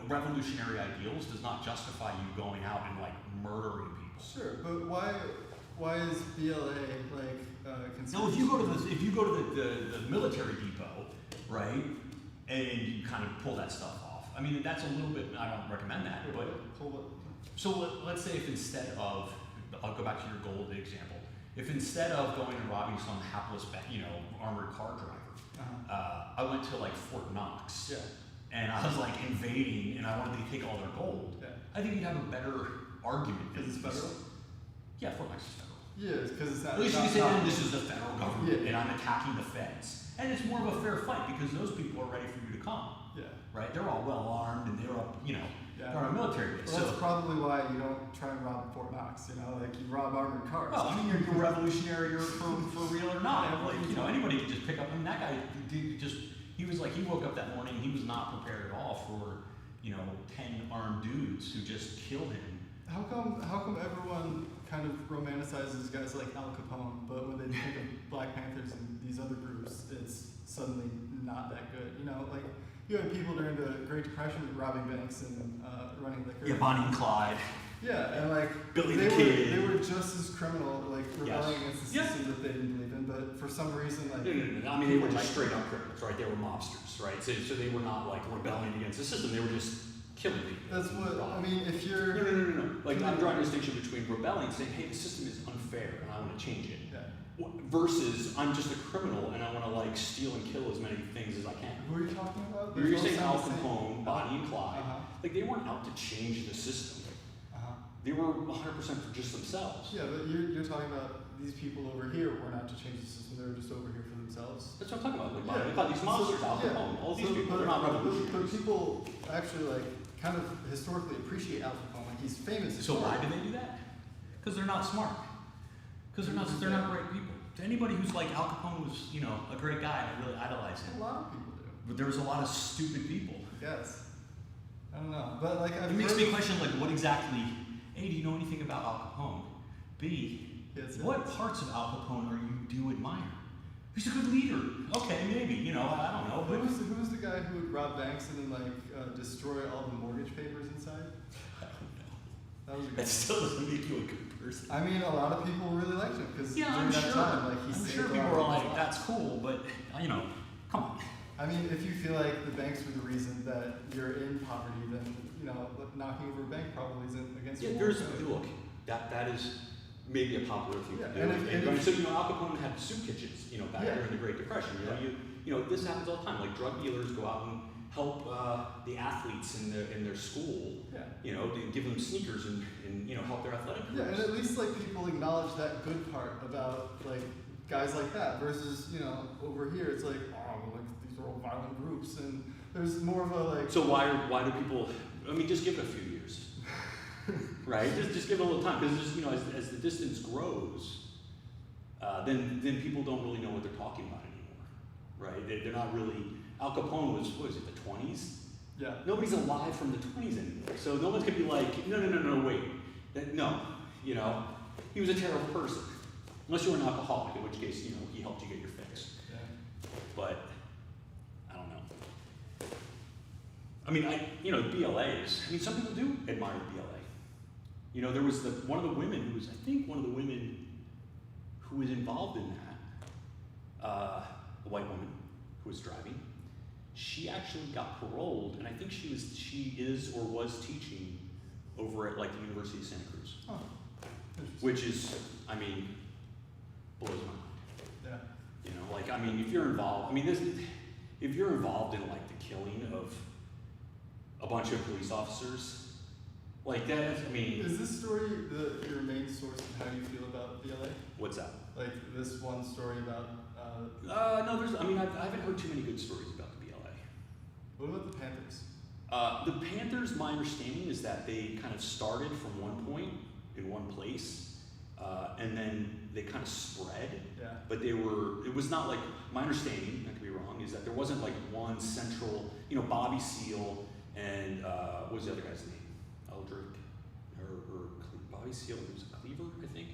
revolutionary ideals does not justify you going out and like murdering people. Sure, but why is BLA considered? No, if you go to the military depot, right, and you kind of pull that stuff off. I mean, that's a little bit. I don't recommend that, but so let's say if instead of, I'll go back to your gold example. If instead of going and robbing some hapless, armored car driver, I went to like Fort Knox. Yeah. And I was like invading, and I wanted to take all their gold. Yeah. I think you'd have a better argument. Because it's federal? Yeah, Fort Knox is federal. Yeah, because it's not. At least you can say, this is the federal government, Yeah. and I'm attacking the feds. And it's more of a fair fight because those people are ready for you to come. Yeah. Right? They're all well armed, and they're all, they're on a military base. Well, that's probably why you don't try and rob Fort Knox. Like you rob armored cars. Well, I mean, you're revolutionary or for real or not. Like, anybody can just pick up. I mean, that guy just he was like, he woke up that morning, he was not prepared at all for, 10 armed dudes who just killed him. How come everyone kind of romanticizes guys like Al Capone, but when they think of Black Panthers and these other groups, it's suddenly not that good? Like you had people during the Great Depression robbing banks and running liquor. Yeah, Bonnie and Clyde. Yeah, and like Billy they the were Kid. they were just as criminal, like rebelling against the Yes. system that they didn't believe in, but for some reason, like No. I mean, they were just straight up criminals, right? They were mobsters, right? So they were not like rebelling against the system. They were just killing people. that's what I mean. If you're No. Like I'm drawing a distinction between rebelling, saying, "Hey, the system is unfair, and I want to change it," yeah. versus I'm just a criminal and I want to like steal and kill as many things as I can. Who are you talking about? You're They're saying Al both the same. Capone, Bonnie and Clyde. Uh-huh. Like they weren't out to change the system. They were 100% for just themselves. Yeah, but you're talking about these people over here were not to change the system; they were just over here for themselves. That's what I'm talking about. Like Bonnie and Clyde, these monsters, Al Capone, all these people, they're not But revolutionaries. people actually like kind of historically appreciate Al Capone. Like he's famous. So why do they do that? Because they're not smart. Because they're not great people. To anybody who's like Al Capone was, a great guy, and I really idolize A him. lot of people do. But there was a lot of stupid people. Yes. I don't know, but like It makes me question, like, what exactly? A, do you know anything about Al Capone? B, Yes, what parts of Al Capone do you admire? He's a good leader. Okay, maybe. I don't know. But Who was the guy who would rob banks and then like destroy all the mortgage papers inside? I don't know. That was a good That one. still doesn't make you a good person. I mean, a lot of people really liked him because Yeah, during I'm that sure. time, like he I'm saved sure a people lot were of like, people's that's cool, but come on. I mean, if you feel like the banks were the reason that you're in poverty, then knocking over a bank probably isn't against Yeah, the there's law. look. That is maybe a popular thing Yeah, to do. and if- So Al Capone had soup kitchens, back Yeah. during the Great Depression. This happens all the time. Like drug dealers go out and help the athletes in their school. Yeah. To give them sneakers and help their athletic Yeah, and careers. at least like people acknowledge that good part about like guys like that versus over here it's like these are all violent groups and there's more of a like. So why do people? I mean, just give it a few years, right? Just give it a little time because as the distance grows, then people don't really know what they're talking about anymore, right? They're not really. Al Capone was what was it, the 20s? Yeah. Nobody's alive from the 20s anymore, so no one's gonna be like, no, wait, no, he was a terrible person, unless you were an alcoholic, in which case he helped you get your fix. Yeah. But I don't know. I mean, BLAs. I mean, some people do admire BLA. There was one of the women who was, I think, one of the women who was involved in that, a white woman who was driving. She actually got paroled, and I think she is or was teaching over at like the University of Santa Cruz, Oh. Interesting. which is, I mean, blows my mind. Yeah. If you're involved, if you're involved in like the killing of a bunch of police officers, like that, Is this story your main source of how you feel about BLA? what's that? Like this one story about. No, I haven't heard too many good stories about the BLA. What about the Panthers? The Panthers, my understanding is that they kind of started from one point in one place, and then they kind of spread. Yeah. But it was not like, my understanding, I could be wrong, is that there wasn't like one central, Bobby Seale and, what was the other guy's name? Eldrick, or Bobby Seale, it was Cleaver, I think,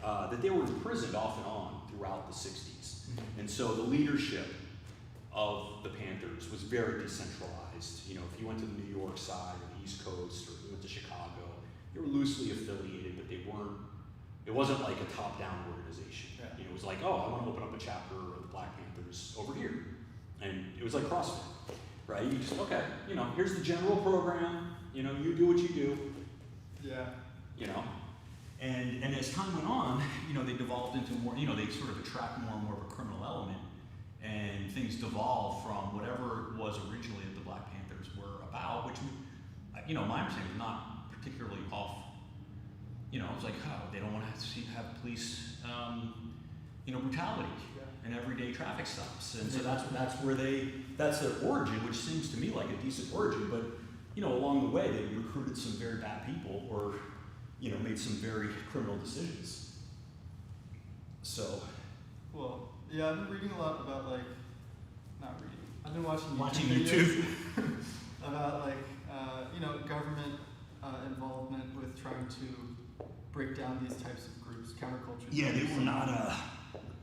that they were imprisoned off and on throughout the 60s. And so the leadership of the Panthers was very decentralized. If you went to the New York side or the East Coast or you went to Chicago, they were loosely affiliated, but it wasn't like a top-down organization. Yeah. It was like, oh, I want to open up a chapter of the Black Panthers over here. And it was like CrossFit, right? You just, okay, here's the general program, you do what you do, Yeah. And as time went on, they devolved into more, they sort of attract more and more of a criminal element, and things devolved from whatever it was originally that the Black Panthers were about, which, my understanding is not particularly off. It's like, they don't want to have police, brutality and everyday traffic stops, and so that's their origin, which seems to me like a decent origin, but along the way they recruited some very bad people or made some very criminal decisions. So Well, yeah, I've been reading a lot about not reading, I've been watching YouTube. videos about like government involvement with trying to break down these types of groups, counterculture. Yeah, they were not.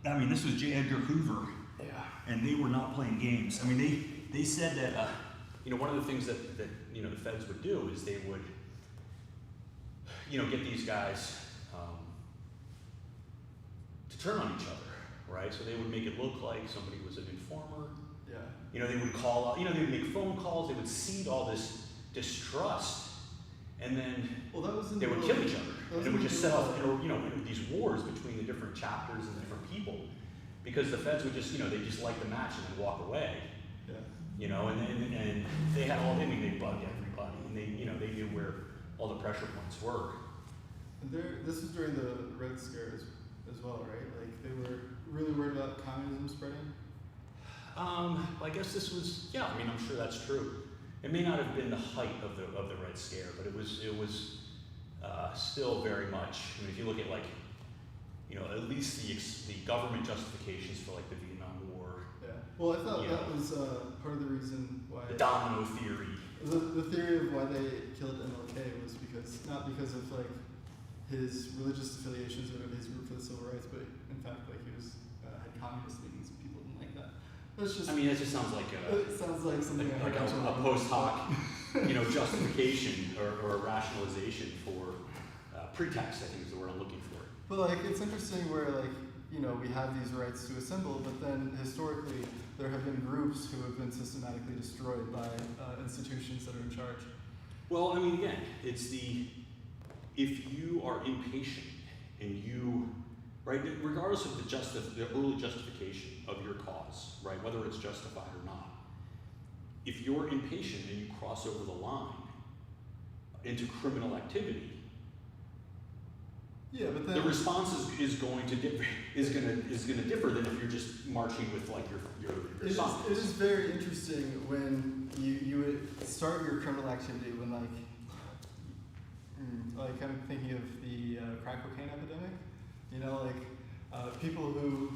I mean, this was J. Edgar Hoover, Yeah. and they were not playing games. I mean, they said that. One of the things that the feds would do is they would, get these guys to turn on each other, right? So they would make it look like somebody was an informer. Yeah. They would call out, they would make phone calls, they would seed all this distrust, and then That was they would kill each other. And it would just set off, these wars between the different chapters and the different people, because the feds would just, they just like the match and then walk away. Yeah. And they had all, they bugged everybody, and they knew where all the pressure points were. And this was during the Red Scare as well, right? Like they were really worried about communism spreading. I guess this was, I'm sure that's true. It may not have been the height of the Red Scare, but it was still very much. I mean, if you look at at least the government justifications for the Vietnam War. Yeah. Well, I thought that was part of the reason why the domino theory. The theory of why they killed MLK was not because of his religious affiliations or his group for the civil rights, but in fact he was had communist leanings and people didn't like that. That's just. I mean, that just sounds like it sounds like something like a post hoc, justification or a rationalization for pretext. I think is the word I'm looking for. But it's interesting where we have these rights to assemble, but then historically there have been groups who have been systematically destroyed by institutions that are in charge. Well, I mean, again, it's if you are impatient and right, regardless of the early justification of your cause, right, whether it's justified or not, if you're impatient and you cross over the line into criminal activity, yeah, but then the response is going to differ than if you're just marching with your sons. It is very interesting when you would start your criminal activity when I'm thinking of the crack cocaine epidemic. People who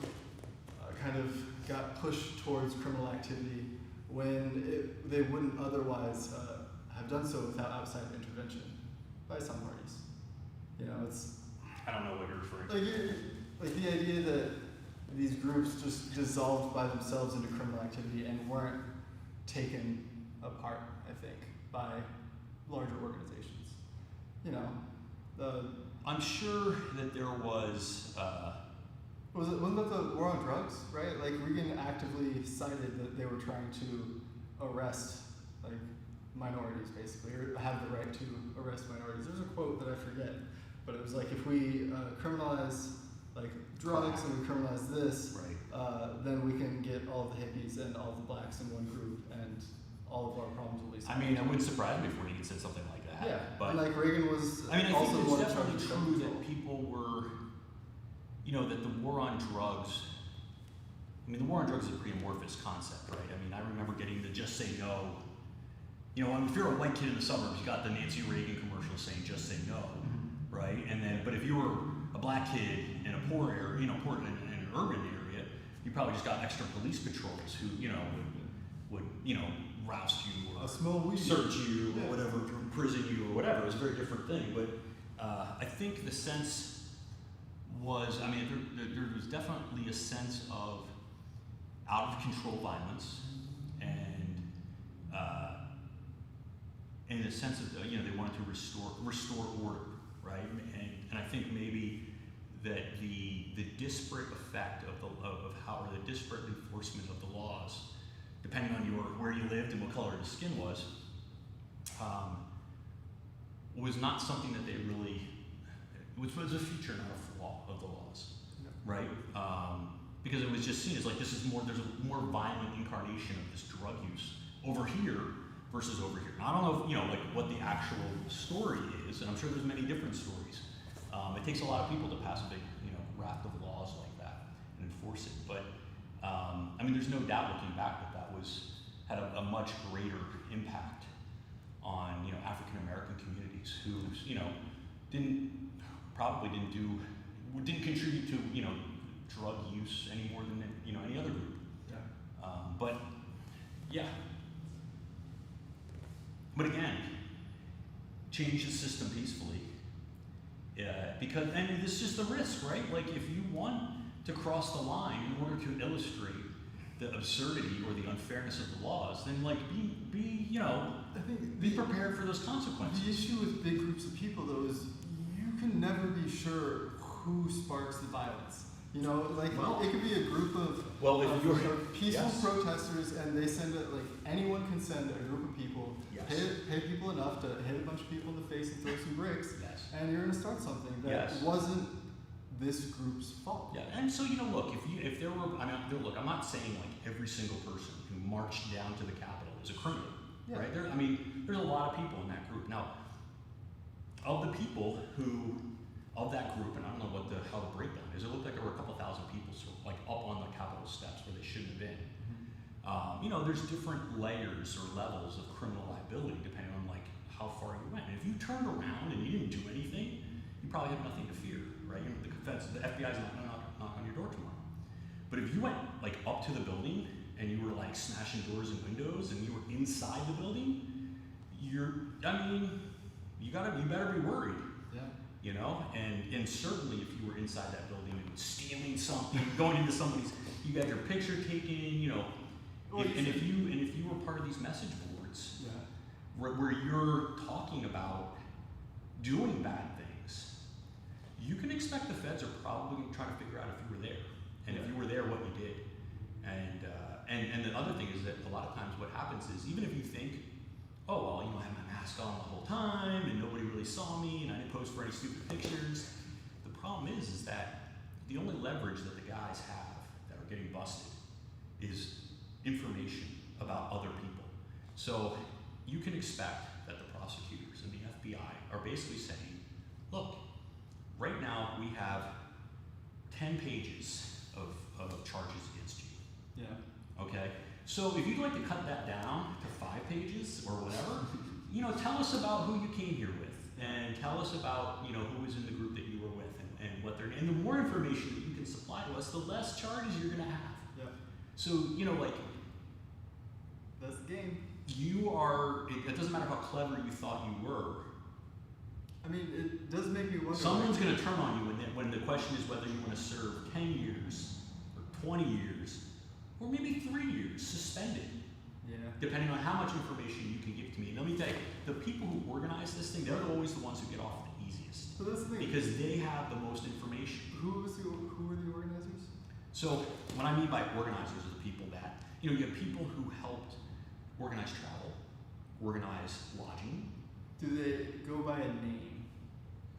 kind of got pushed towards criminal activity when they wouldn't otherwise have done so without outside intervention by some parties. It's. I don't know what you're referring to. The idea that these groups just dissolved by themselves into criminal activity and weren't taken apart, I think, by larger organizations. I'm sure that there was. Wasn't that the war on drugs, right? Reagan actively cited that they were trying to arrest minorities, basically, or have the right to arrest minorities. There's a quote that I forget, but it was if we criminalize drugs and we criminalize this, Right. Then we can get all the hippies and all the blacks in one group, and all of our problems will be solved. I mean, it wouldn't surprise me if Reagan said something like that. Yeah, But and Reagan was I also think one it's in charge definitely of gun true control. that people were, that the war on drugs. I mean, the war on drugs is a pretty amorphous concept, right? I mean, I remember getting the "Just Say No." If you're a white kid in the suburbs, you got the Nancy Reagan commercial saying "Just Say No," right? And then, but if you were a black kid in a poor area, in an urban area, you probably just got extra police patrols who, would roust you or A small weed. search you Yeah. or whatever, to imprison you or whatever. It was a very different thing. But I think the sense was, there was definitely a sense of out of control violence and a sense of they wanted to restore order, right? And I think maybe that the disparate effect of the disparate enforcement of the laws, depending on where you lived and what color your skin was not something that they really, which was a feature, not a flaw of the laws, right? Because it was just seen as there's a more violent incarnation of this drug use over here versus over here. Now, I don't know if, what the actual story is, and I'm sure there's many different stories. It takes a lot of people to pass a big, raft of laws like that and enforce it. But, there's no doubt looking back that had a much greater impact on, African American communities who, didn't contribute to, drug use any more than, any other group. Yeah. But Yeah. But again, change the system peacefully. Because, and it's just the risk, right? Like if you want to cross the line in order to illustrate the absurdity or the unfairness of the laws, then like be you know, I think be prepared for those consequences. the issue with big groups of people though is you can never be sure who sparks the violence. You know, like Well, it could be a group of, well, if of, you're- of peaceful yes. protesters, and they send it like anyone can send a group of people, Yes. pay people enough to hit a bunch of people in the face and throw some bricks, Yes. and you're gonna start something that Yes. wasn't this group's fault. Yeah, and so you know, look, if there were, I mean, look, I'm not saying like every single person who marched down to the Capitol is a criminal, Yeah. right? I mean, there's a lot of people in that group. Now, of the people who, of that group, and I don't know how the breakdown is, it looked like there were a couple thousand people sort of like up on the Capitol steps where they shouldn't have been. You know, there's different layers or levels of criminal liability depending on like how far you went. And if you turned around and you didn't do anything, you probably have nothing to fear, right? You know, the FBI's not going to knock on your door tomorrow. But if you went like up to the building and you were like smashing doors and windows and you were inside the building, you better be worried. Yeah. You know, and certainly if you were inside that building and stealing something, going into somebody's, you got your picture taken, you know, Well, if you were part of these message boards Yeah. where you're talking about doing bad things, you can expect the feds are probably going to try to figure out if you were there, and if you were there, what you did, and the other thing is that a lot of times what happens is even if you think, oh well, you know, I had my mask on the whole time and nobody really saw me and I didn't post for any stupid pictures. The problem is that the only leverage that the guys have that are getting busted is information about other people. So you can expect that the prosecutors and the FBI are basically saying, look, right now we have 10 pages of charges against you. Yeah. Okay? So if you'd like to cut that down to 5 pages or whatever, you know, tell us about who you came here with and tell us about, you know, who was in the group that you were with and what they're, and the more information that you can supply to us, the less charges you're gonna have. Yeah. So, you know, like, That's the game. it doesn't matter how clever you thought you were, I mean, it does make me wonder. someone's gonna turn on you when the question is whether you wanna serve 10 years or 20 years or maybe 3 years suspended, Yeah. depending on how much information you can give to me. And let me tell you, the people who organize this thing, they're always the ones who get off the easiest So that's the thing. because they have the most information. Who were the organizers? So what I mean by organizers are the people that, you know, you have people who helped organize travel, organize lodging. Do they go by a name?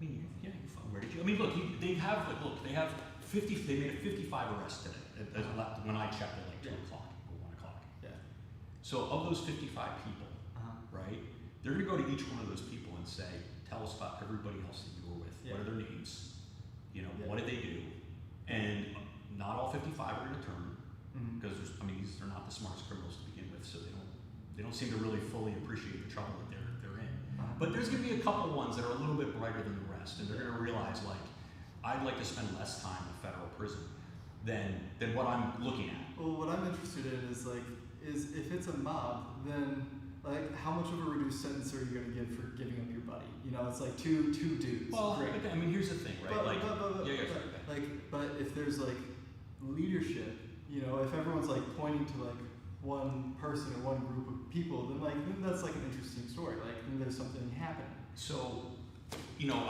I mean, yeah, where did you? I mean, look, they have 50. They made 55 arrests today. When I checked at like 2 o'clock or 1 o'clock. Yeah. So of those 55 people, right, they're going to go to each one of those people and say, tell us about everybody else that you were with. Yeah. What are their names? You know, Yeah. what did they do? And not all 55 are going to turn because they're not the smartest criminals to begin with, so they don't seem to really fully appreciate the trouble that they're in. But there's going to be a couple ones that are a little bit brighter than the rest, and they're going to realize like, I'd like to spend less time in federal prison than what I'm looking at. Well, what I'm interested in is if it's a mob, then like how much of a reduced sentence are you going to give for giving up your buddy? You know, it's like two dudes. Well, Great. I mean, here's the thing, right? But if there's like leadership, you know, if everyone's like pointing to like one person or one group of people, then that's like an interesting story. Like then there's something happening. So, you know,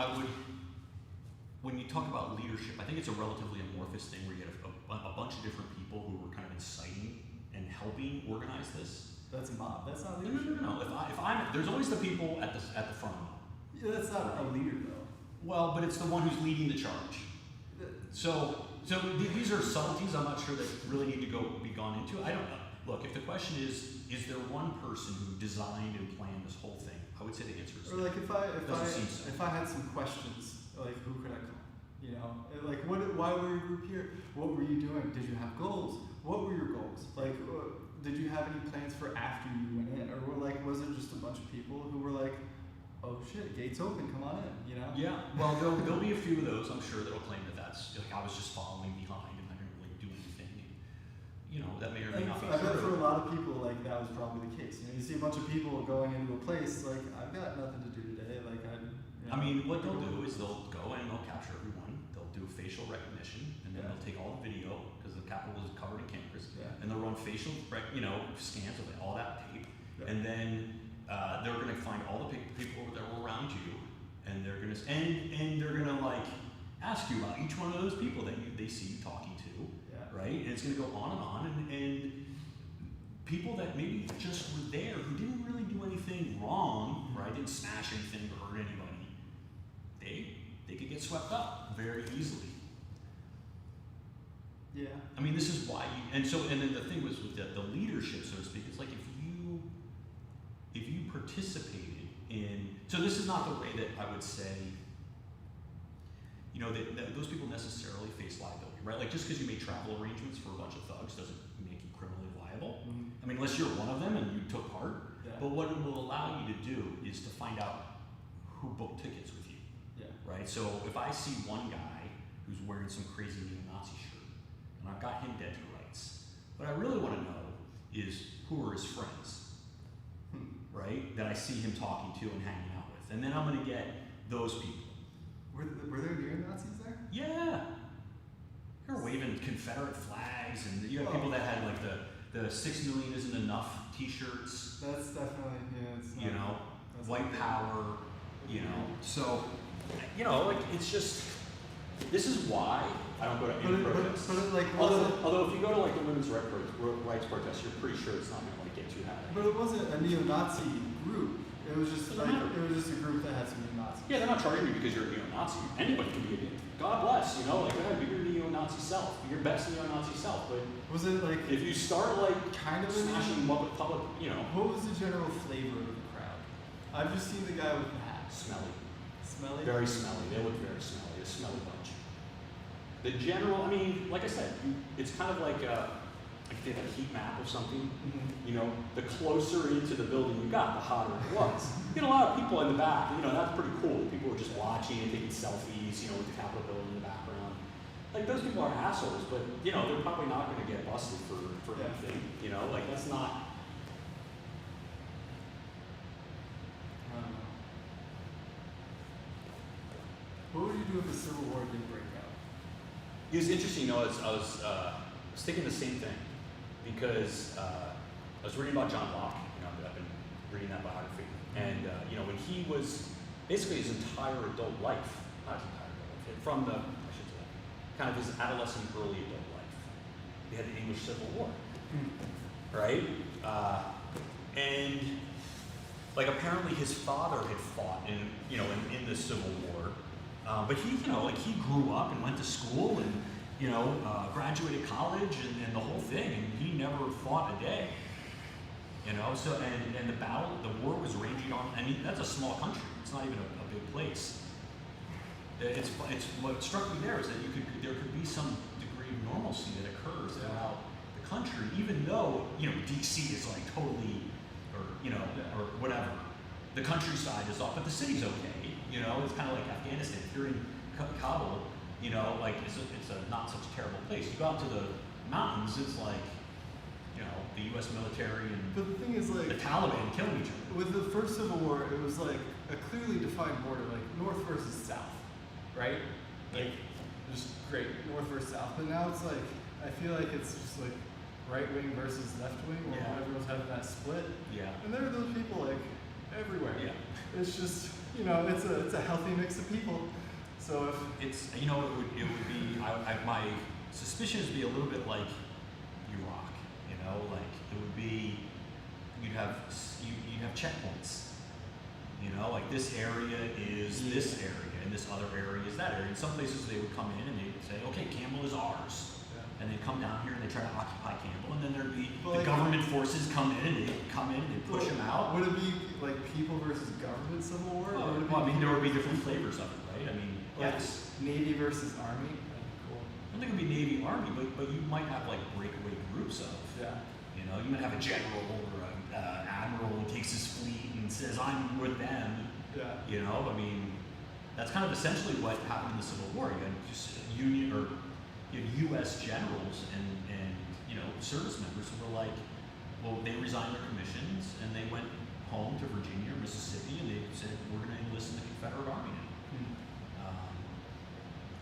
when you talk about leadership, I think it's a relatively amorphous thing where you get a bunch of different people who were kind of inciting and helping organize this. That's a mob. That's not No, leadership. no. If I'm, there's always the people at the front. Yeah, that's not a leader though. Well, but it's the one who's leading the charge. So these are subtleties I'm not sure that really need to be gone into. I don't know. Look, if the question is there one person who designed and planned this whole thing? I would say the answer is Or no. like Doesn't seem so. if I had some questions, like who could I call? You know, like why were your group here? What were you doing? Did you have goals? What were your goals? Like, did you have any plans for after you went in, or was it just a bunch of people who were like, oh shit, gates open, come on in, you know? Yeah, well, there'll be a few of those, I'm sure, that'll claim that that's, like, I was just following behind and I didn't really do anything. And, that may or may not be I bet for true. a lot of people, like, that was probably the case. You see a bunch of people going into a place, like, I've got nothing to do today, like, I mean, what they'll do is they'll go and they'll capture everyone. They'll do facial recognition, and then they'll take all the video because the Capitol is covered in cameras, and they'll run facial, scans of all that tape, and then they're gonna find all the people that were around you, and they're gonna like ask you about each one of those people that they see you talking to, right? And it's gonna go on, and people that maybe just were there who didn't really do anything wrong, right? Didn't smash anything or hurt anybody. They could get swept up very easily. Yeah. I mean, this is why and then the thing was with the leadership, so to speak, it's like if you participated in, so this is not the way that I would say, that those people necessarily face liability, right? Like just because you made travel arrangements for a bunch of thugs doesn't make you criminally liable. Mm-hmm. I mean, unless you're one of them and you took part. Yeah. But what it will allow you to do is to find out who booked tickets with you. Yeah. Right? So if I see one guy who's wearing some crazy neo-Nazi shirt, and I've got him dead to rights, what I really want to know is who are his friends, right? That I see him talking to and hanging out with. And then I'm going to get those people. Were there neo-Nazis there? Yeah. They're waving Confederate flags, and you have people that had like the 6 million isn't enough t-shirts, That's definitely, it's not, that's white not power, So, like it's just, this is why I don't go to any protests. Although if you go to like the women's rights protests, you're pretty sure it's not going to like get too happy. But it wasn't a neo-Nazi group. It was just a group that had some neo-Nazis. Yeah, they're not charging you because you're a neo-Nazi. Anybody can be a God bless, like, go ahead, be your neo-Nazi self, be your best neo-Nazi self. But was it like if you start like kind of smashing public, what was the general flavor of the crowd? I've just seen the guy with the hat. smelly, Smelly? very smelly. They look very smelly, a smelly bunch. The general, I mean, like I said, it's kind of like they have a heat map or something. Mm-hmm. The closer into the building you got, the hotter it was. You get a lot of people in the back. That's pretty cool. People were just watching and taking selfies. With the Capitol building in the background. Like those people are assholes, but they're probably not going to get busted for anything. Like that's not. I don't know. What would you do if the Civil War didn't break out? It was interesting. I was thinking the same thing because I was reading about John Locke. I've been reading that biography, and when he was basically his entire adult life, not his entire adult life, from kind of his adolescent, early adult life, they had the English Civil War, right? And like apparently his father had fought in the Civil War, but he he grew up and went to school and graduated college and the whole thing, and he never fought a day. So and the war was raging on. I mean, that's a small country. It's not even a big place. It's what struck me there is that there could be some degree of normalcy that occurs throughout the country, even though DC is like totally, or whatever. The countryside is off, but the city's okay. It's kind of like Afghanistan. If you're in Kabul, like it's a not such a terrible place. You go out to the mountains, it's like the U.S. military and But the thing is, like, the Taliban killing each other. with the first Civil War, it was like a clearly defined border, like North versus South, right? Like, just great, North versus South. But now it's like, I feel like it's just like right wing versus left wing, where everyone's having that split. Yeah. And there are those people like everywhere. Yeah. It's just, it's a healthy mix of people. So if It's it would be my suspicion is to be a little bit like Iraq. Like it would be you'd have checkpoints. Like this area is this area and this other area is that area. In some places they would come in and they'd say, okay, Campbell is ours. And they'd come down here and they try to occupy Campbell, and then there'd be the government forces come in and they'd push them out. Would it be like people versus government Civil War? Well, I mean, there would be different flavors of it, right? I mean, yes. Navy versus Army? That'd be cool. I don't think it would be Navy, Army, but you might have like breakaway groups of. Yeah. You might have a general or an admiral who takes his fleet and says, I'm with them. Yeah. I mean, that's kind of essentially what happened in the Civil War. You had just U.S. generals and service members who were like, well, they resigned their commissions and they went home to Virginia or Mississippi and they said, we're going to enlist in the Confederate Army now.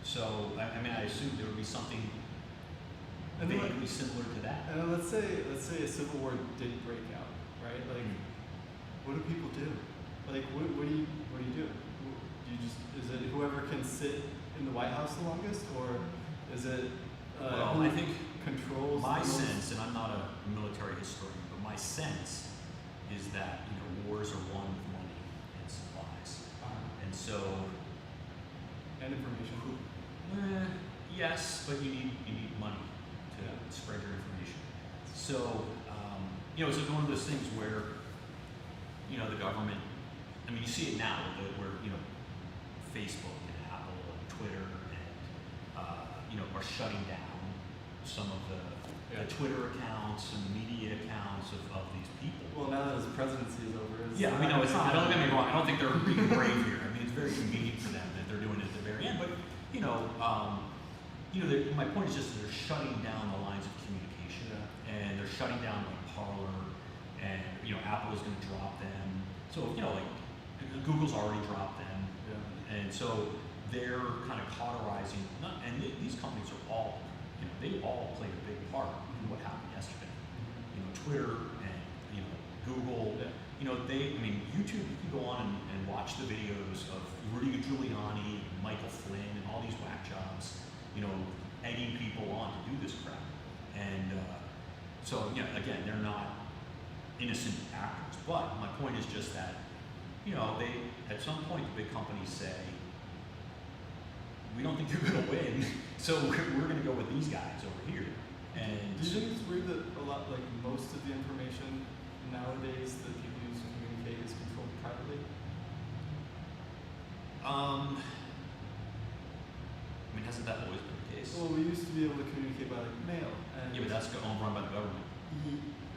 So, I mean, I assume there would be something vaguely similar to that. And then let's say a civil war did break out, right? Like, what do people do? Like, what do you do? Is it whoever can sit in the White House the longest, or is it Well, who I think controls my the most? sense, and I'm not a military historian, but my sense is that wars are won with money and supplies, and so And information. yes, but you need money to spread your information. So it's like one of those things where the government. I mean, you see it now where Facebook and Apple and Twitter and are shutting down some of the Twitter accounts and media accounts of these people. Well, now that his presidency is over, it's Yeah, I mean, no, it's not. Don't get me wrong. I don't think they're being brave here. I mean, it's very convenient for them that they're doing it at the very end. But my point is just that they're shutting down the lines of communication, and they're shutting down like Parler, and Apple is going to drop them. So like Google's already dropped them, and so they're kind of cauterizing. And these companies are all, they all played a big part in what happened yesterday. Twitter and Google. YouTube, you can go on and watch the videos of Rudy Giuliani, Michael Flynn, and all these whack jobs, egging people on to do this crap. And so, again, they're not innocent actors. But my point is just that, they, at some point, the big companies say, we don't think you're going to win, so we're going to go with these guys over here. And do you think it's weird that a lot, like most of the information nowadays that people use to communicate is controlled privately? I mean, hasn't that always been the case? Well, we used to be able to communicate by like mail. And Yeah, but that's all run by the government.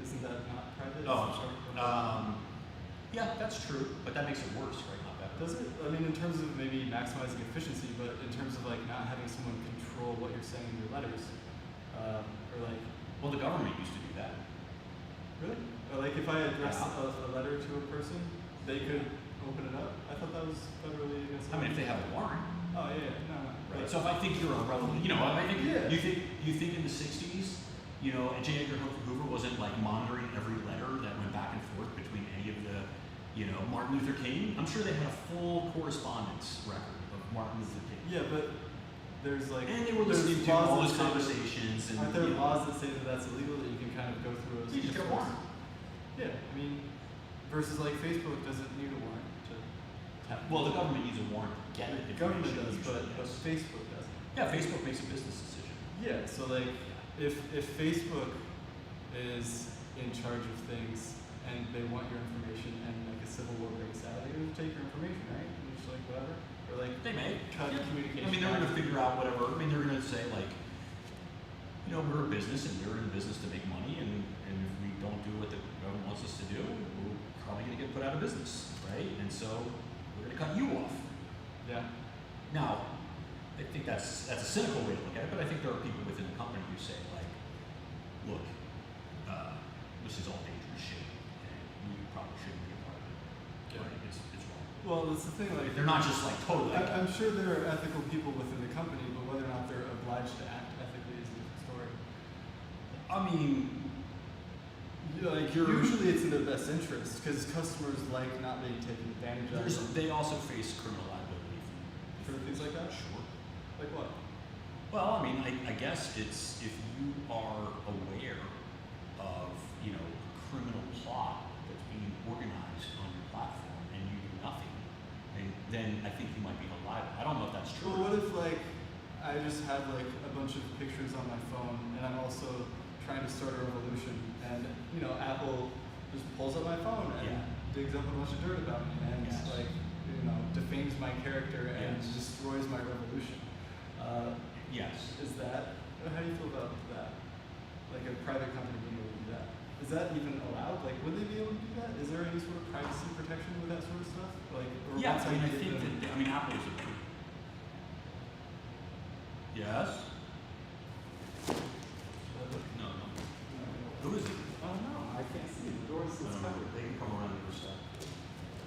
Isn't that not private? Oh, I'm sorry. Yeah, that's true, but that makes it worse, right? Not better. Does it? I mean, in terms of maybe maximizing efficiency, but in terms of like not having someone control what you're saying in your letters, or like. Well, the government used to do that. Really? Or like if I address a letter to a person, they could open it up. I thought that was federally against. I mean, if they have a warrant. Oh yeah, no. Right. So if I think you're a revolution, I think Yeah. you think in the '60s, J. Edgar Hoover wasn't like monitoring every letter that went back and forth between any of the, Martin Luther King. I'm sure they had a full correspondence record of Martin Luther King. Yeah, but there's like. And they were listening to all those conversations. And Aren't there laws that say that that's illegal, that you can kind of go through a. You just get a warrant. Yeah, I mean, versus like Facebook doesn't need a warrant to. Well, the government needs a warrant to get it. The government does, Usually, but yes. Facebook doesn't. Yeah, Facebook makes a business decision. Yeah, so like, if Facebook is in charge of things and they want your information and like a civil war breaks out, they're gonna take your information, right? And just like whatever, or like They may. cut communication. I mean, they're going to figure out whatever. I mean, they're going to say like, we're a business and we're in business to make money, and if we don't do what the government wants us to do, we're probably going to get put out of business, right? And so we're going to cut you off. Yeah. Now, I think that's a cynical way to look at it, but I think there are people within the company who say like, look, this is all dangerous shit, and we probably shouldn't be a part of it. Yeah. Right? It's wrong. Well, that's the thing. Like, They're not just like totally. I'm sure there are ethical people within the company, but whether or not they're obliged to act ethically is a different story. I mean, Usually it's in their best interest because customers like not being taken advantage of. they also face criminal liability For things like that? Sure. Like what? Well, I mean, I guess it's if you are aware of, a criminal plot that's being organized on your platform and you do nothing, then I think you might be held liable. I don't know if that's true. Well, what if like I just have like a bunch of pictures on my phone and I'm also trying to start a revolution and Apple just pulls up my phone and digs up a bunch of dirt about me and like defames my character and destroys my revolution. Yes. Is that how do you feel about that? Like a private company being able to do that? Is that even allowed? Like, would they be able to do that? Is there any sort of privacy protection with that sort of stuff? Like, or Yeah, once I mean, I get think them- that, Apple is a pretty. Yes? No, no. side.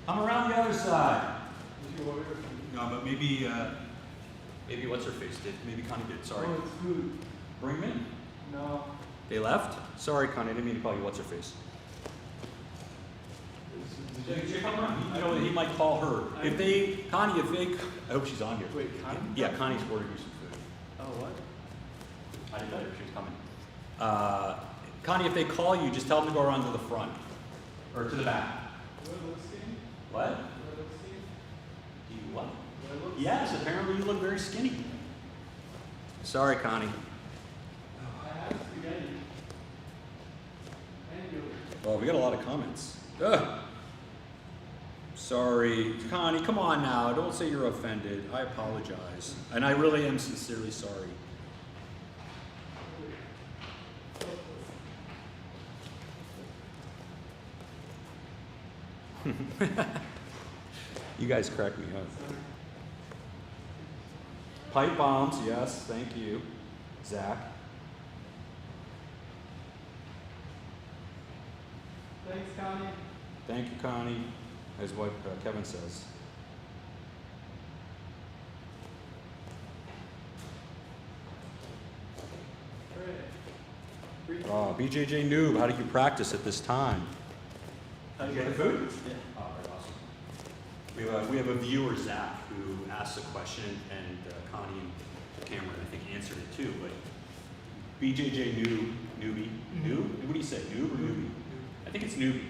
I'm around the other side. Did you order? No, but maybe what's her face did. Maybe Connie did. Sorry. Oh, it's food. Bring them in. No. They left? Sorry, Connie. I didn't mean to call you what's her face. He might call her. Connie, I hope she's on here. Wait, Connie? Yeah, Connie's ordered you some food. Oh, what? I didn't know she was coming. Connie, if they call you, just tell them to go around to the front. Or to the back. Do I look skinny? What? Do I look skinny? Do you what? Do I look Yes, apparently you look very skinny. Sorry, Connie. I have spaghetti. And yogurt. Oh, we got a lot of comments. Ugh. Sorry. Connie, come on now. Don't say you're offended. I apologize. And I really am sincerely sorry. You guys crack me up. Pipe bombs, yes, thank you. Zach. Thanks, Connie. Thank you, Connie, as what Kevin says. Great. BJJ Noob, how did you practice at this time? How'd you get the food? Yeah. Oh, very awesome. We have a viewer, Zach, who asked a question, and Connie and Cameron, I think, answered it too. But BJJ newbie, noob? What do you say, noob or newbie? I think it's newbie.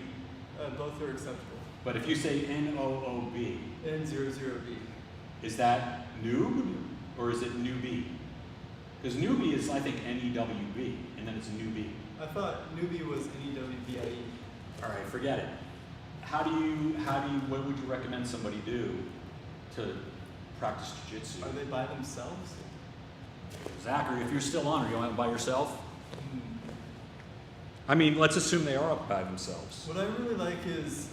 Both are acceptable. But if you say N-O-O-B, N00B. is that noob or is it newbie? Because newbie is, I think, N-E-W-B, and then it's newbie. I thought newbie was N-E-W-B-I-E. All right, forget it. What would you recommend somebody do to practice jiu-jitsu? Are they by themselves? Zachary, if you're still on, are you on by yourself? I mean, let's assume they are up by themselves. What I really like is,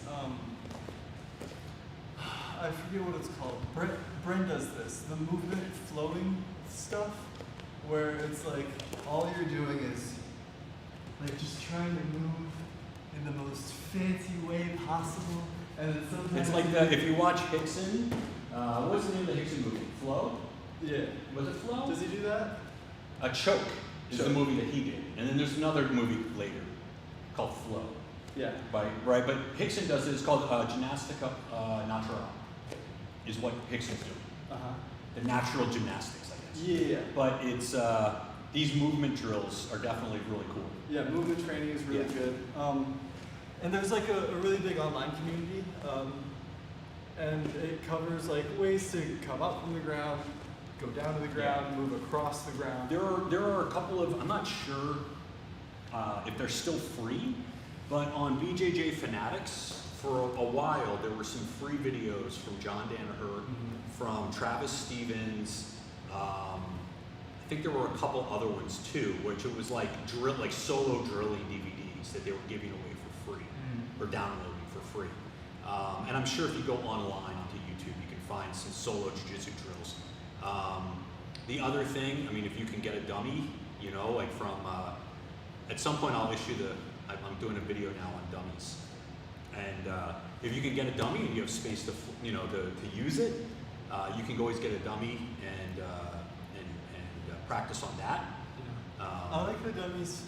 I forget what it's called. Bren does this, the movement flowing stuff, where it's like all you're doing is like just trying to move in the most fancy way possible, and then sometimes It's like if you watch Hickson, what's the name of the Hickson movie? Flow? Yeah. Was it Flow? Does he do that? A Choke is the movie that he did, and then there's another movie later called Flow. Yeah. Right, but Hickson does it. It's called Gymnastica Natural, is what Hickson's doing. Uh-huh. The natural gymnastics, I guess. Yeah. But it's these movement drills are definitely really cool. Yeah, movement training is really Yeah. good. And there's like a really big online community, and it covers like ways to come up from the ground, go down to the ground, move across the ground. There are a couple of, I'm not sure if they're still free, but on BJJ Fanatics for a while there were some free videos from John Danaher, from Travis Stevens. I think there were a couple other ones too, which it was like solo drilling DVDs that they were giving away for free or downloading for free. And I'm sure if you go online onto YouTube, you can find some solo jiu-jitsu drills. The other thing, I mean, if you can get a dummy, you know, like from, at some point I'll issue I'm doing a video now on dummies. And if you can get a dummy and you have space to use it, you can always get a dummy and practice on that. I like the dummies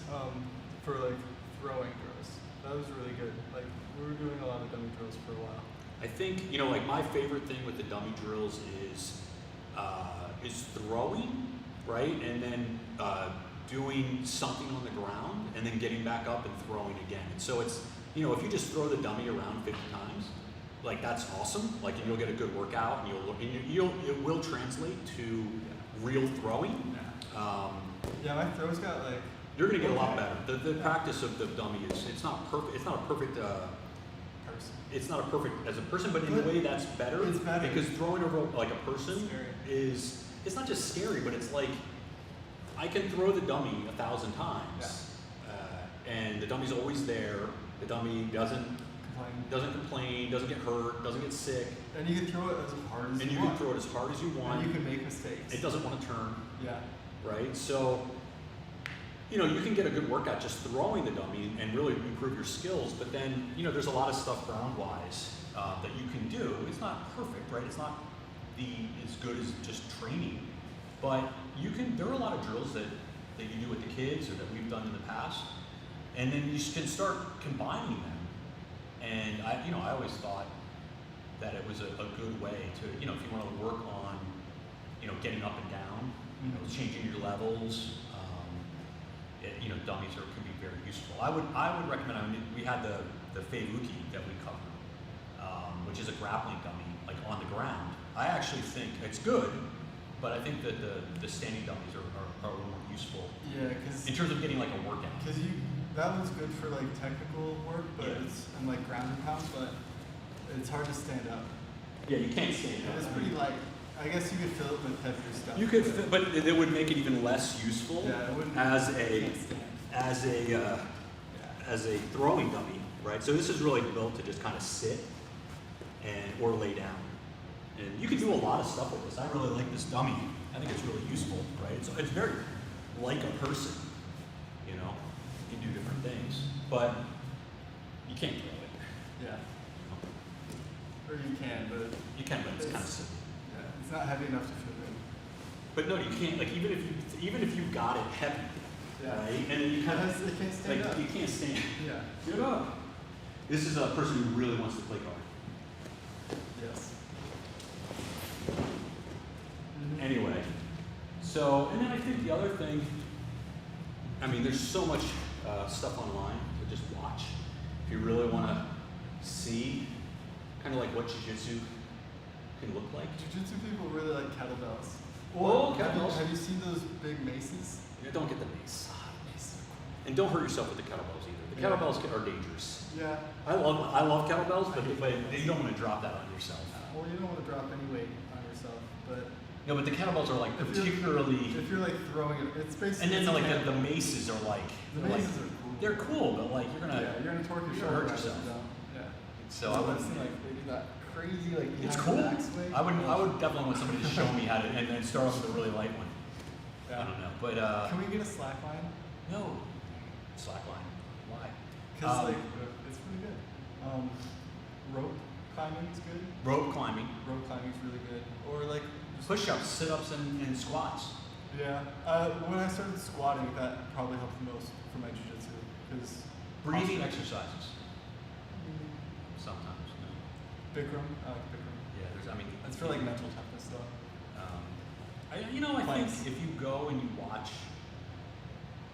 for like throwing drills. That was really good. Like we were doing a lot of dummy drills for a while. I think, like my favorite thing with the dummy drills is throwing, right? And then doing something on the ground and then getting back up and throwing again. And so it's, if you just throw the dummy around 50 times, like that's awesome. Like and you'll get a good workout and it will translate to real throwing. Yeah, my throws got like. You're gonna get a lot better. The practice of the dummy it's not perfect. It's not a perfect. Person. It's not a perfect as a person, but in a way that's better. It's better because throwing over like a person is it's not just scary, but it's like I can throw the dummy 1,000 times, and the dummy's always there. The dummy doesn't complain, doesn't get hurt, doesn't get sick. And you can throw it as hard as you want. And you can throw it as hard as you want. And you can make mistakes. It doesn't want to turn. Yeah. Right? So you know, you can get a good workout just throwing the dummy and really improve your skills, but then, you know, there's a lot of stuff ground-wise that you can do. It's not perfect, right? It's not as good as just training, but there are a lot of drills that you do with the kids or that we've done in the past, and then you can start combining them. And I always thought that it was a good way to, you know, if you want to work on, you know, getting up and down, you know, changing your levels, you know, dummies can be very useful. I would recommend. I mean, we had the Feiruki that we covered, which is a grappling dummy, like on the ground. I actually think it's good, but I think that the standing dummies are a little more useful. Yeah, because in terms of getting like a workout. Because that one's good for like technical work, but Yeah. it's and like ground and pound, but it's hard to stand up. Yeah, you can't stand up. It's pretty light. I guess you could fill it with heavier stuff. You could, but it would make it even less useful Yeah, it wouldn't. as can't stand. as a throwing dummy, right? So this is really built to just kind of sit or lay down, and you can do a lot of stuff with this. I really like this dummy. I think it's really useful, right? It's very like a person, you know. You can do different things, but you can't throw it. Yeah. Or you can, but You can, but it's kind of silly. yeah, it's not heavy enough to fit in. But no, you can't. Like even if you got it heavy, Yeah. right? And then you kind of It can't stand like up. you can't stand. Yeah. Get up. This is a person who really wants to play guard. Yes. Anyway, so and then I think the other thing. I mean, there's so much stuff online to just watch. If you really want to see, kind of like what jiu-jitsu can look like. Jiu-jitsu people really like kettlebells. Oh, have you- kettlebells. Have you seen those big maces? You don't get the mace, Maces. and don't hurt yourself with the kettlebells either. The Yeah. kettlebells are dangerous. Yeah. I love kettlebells, but you don't want to drop that on yourself. Well, you don't want to drop any weight on yourself, but No, but the kettlebells are like If you're- particularly, if you're like throwing it, it's basically. and then it's a like the kettlebell. maces are like, The they're like- maces are cool. they're cool, but like you're gonna. Yeah, you're gonna torque your you're gonna shoulder hurt out if yourself. you don't. Yeah. So I I've would. seen like they do that crazy like It's behind cool. the back swing. I would definitely want somebody to show me how to, and then start off with a really light one. I Yeah. don't know, but Can we get a slack line? no, slackline. Why? Because like it's pretty good. Rope climbing's good. Rope climbing, Rope climbing's really good. Or like just push-ups, sit-ups, and squats. Yeah. When I started squatting, that probably helped the most for my jiu-jitsu. Because Breathing exercises. Sometimes. No. Bikram, I like Bikram. Yeah, there's. I mean, It's for like mental toughness though. I Planks. think if you go and you watch,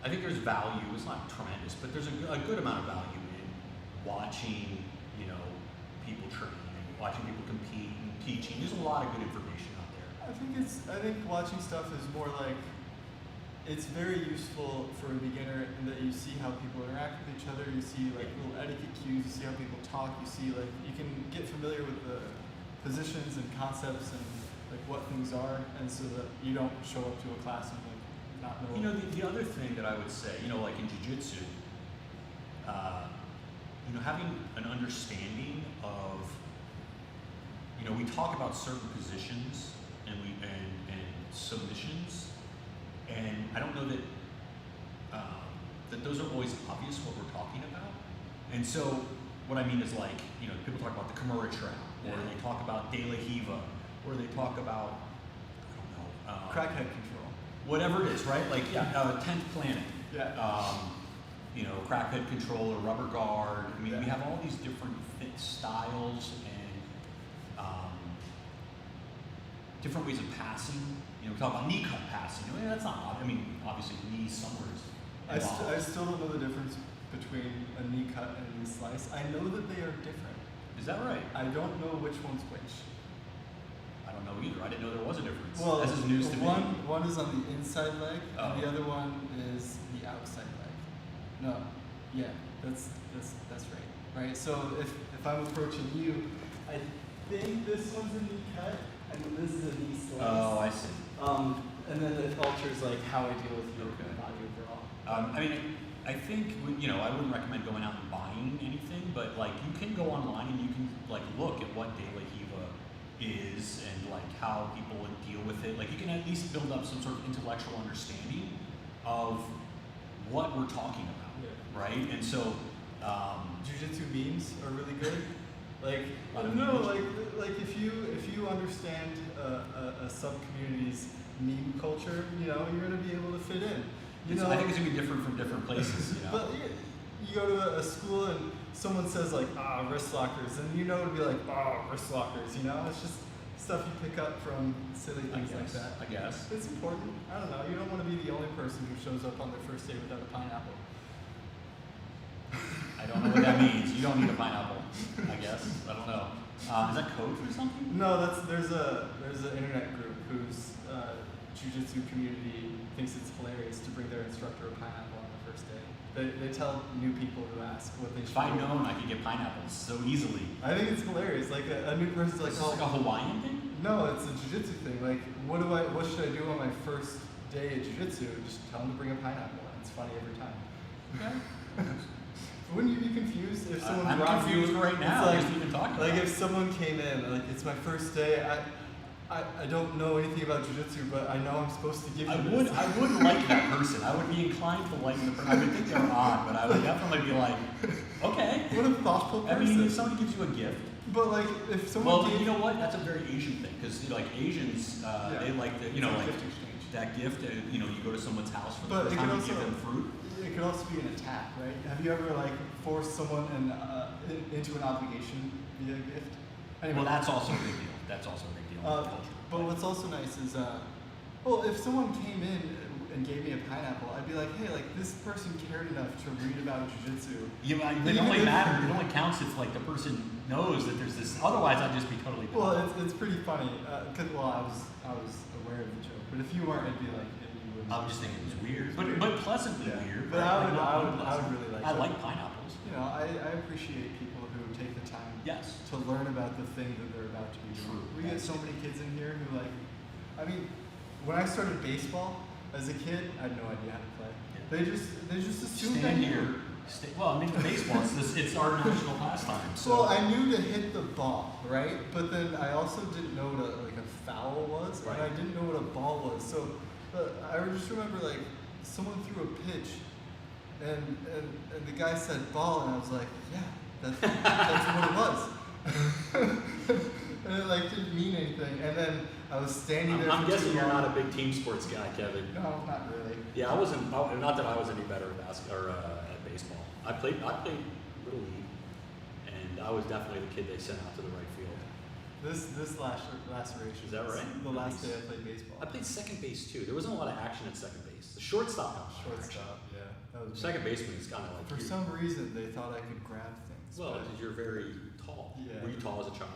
I think there's value. It's not tremendous, but there's a good amount of value in watching, you know, people train, and watching people compete, and teaching. There's a lot of good information out there. I think watching stuff is more like it's very useful for a beginner in that you see how people interact with each other, you see like little etiquette cues, you see how people talk, you see like you can get familiar with the positions and concepts and like what things are, and so that you don't show up to a class and like not know. You know, the other thing that I would say, you know, like in jiu-jitsu, you know, having an understanding of, you know, we talk about certain positions and submissions, and I don't know that that those are always obvious what we're talking about. And so what I mean is like, you know, people talk about the Kimura trap, or they talk about De La Hiva, or they talk about, I don't know, Crackhead control. whatever it is, right? Like, 10th planet. Yeah. You know, crackhead control or rubber guard. I mean, we Yeah. have all these different fit styles and different ways of passing. You know, we talk about knee cut passing. I mean, that's not, I mean, obviously knees somewhere is I involved. still don't know the difference between a knee cut and a knee slice. I know that they are different. Is that right? I don't know which one's which. I don't know either. I didn't know there was a difference. Well, this is news to me. one is on the inside leg, Oh. and the other one is the outside leg. No, yeah, that's right. Right. So if I'm approaching you, I think this one's a knee cut, and then this is a knee slice. Oh, I see. And then it alters like how I deal with your Okay. body overall. I mean, I think, you know, I wouldn't recommend going out and buying anything, but like you can go online and you can like look at what De La Hiva is and like how people would deal with it. Like you can at least build up some sort of intellectual understanding of what we're talking about, Yeah. right? And so, Jiu-jitsu memes are really good. Like, I What don't know, memes? like if you understand a sub community's meme culture, you know, you're gonna be able to fit in. You know, I think it's gonna be different from different places. You know? but you go to a school and someone says like wrist lockers, and you know it'd be like wrist lockers. You know, it's just stuff you pick up from silly things like that. I guess. It's important. I don't know. You don't want to be the only person who shows up on their first day without a pineapple. I don't know what that means. You don't need a pineapple, I guess. I don't know. Is that code for something? No, there's an internet group whose jiu-jitsu community thinks it's hilarious to bring their instructor a pineapple on the first day. They tell new people who ask what they should If I'd do. known, I could get pineapples so easily. I think it's hilarious. Like a new person's like, Is this like a Hawaiian thing? no, it's a jiu-jitsu thing. Like, what should I do on my first day of jiu-jitsu? Just tell them to bring a pineapple, and it's funny every time. Okay. Wouldn't you be confused if someone I'm brought confused you? right now. It's Just even talking like about if someone came in, like it's my first day. I don't know anything about jiu-jitsu, but I know I'm supposed to give you this. I would like that person. I would be inclined to like the person. I would think they're odd, but I would definitely be like, okay. What a thoughtful I person. mean, if somebody gives you a gift. But like if someone Well, gave you know what? That's a very Asian thing because like Asians, they like the, you know, like gift exchange. that gift. You know, you go to someone's house for the But first it time can and give also- them fruit. It could also be an attack, right? Have you ever like forced someone into an obligation via a gift? Anyway, Well, that's also a big deal. That's also a big deal in the culture. but what's also nice is, well, if someone came in and gave me a pineapple, I'd be like, hey, like this person cared enough to read about jiu-jitsu. Yeah, but it Even only if- matters. It only counts if like the person knows that there's this. Otherwise, I'd just be totally. Well, it's pretty funny because I was aware of the joke, but if you weren't, it'd be like you wouldn't. I was just thinking it was weird, but pleasantly Yeah. weird. But right? I would- Like, not I would unpleasant. really like I it. like pineapples. You know, I appreciate people who take the time Yes. to learn about the thing that they're about to be doing. True. We get so many kids in here who like, I mean, when I started baseball as a kid, I had no idea how to play. Yeah. They just assumed I Stand knew. here. Well, I mean, baseball. It's our national pastime. So. Well, I knew to hit the ball, right? But then I also didn't know what a foul was, and I Right. didn't know what a ball was. So I just remember like someone threw a pitch, and the guy said ball, and I was like, yeah, that's what it was. And it like didn't mean anything. And then I was standing there. I'm for guessing too you're long. not a big team sports guy, Kevin. No, not really. Yeah, I wasn't. Not that I was any better at basketball or at baseball. I played little league, and I was definitely the kid they sent out to the right field. This laceration. Is that right? The last Nice. day I played baseball. I played second base too. There wasn't a lot of action at second base. The shortstop got a lot of action. Shortstop. Yeah, that was. Second baseman is kind of like For you. some reason, they thought I could grab things. Well, but- because you're very tall. Yeah. Were you tall as a child?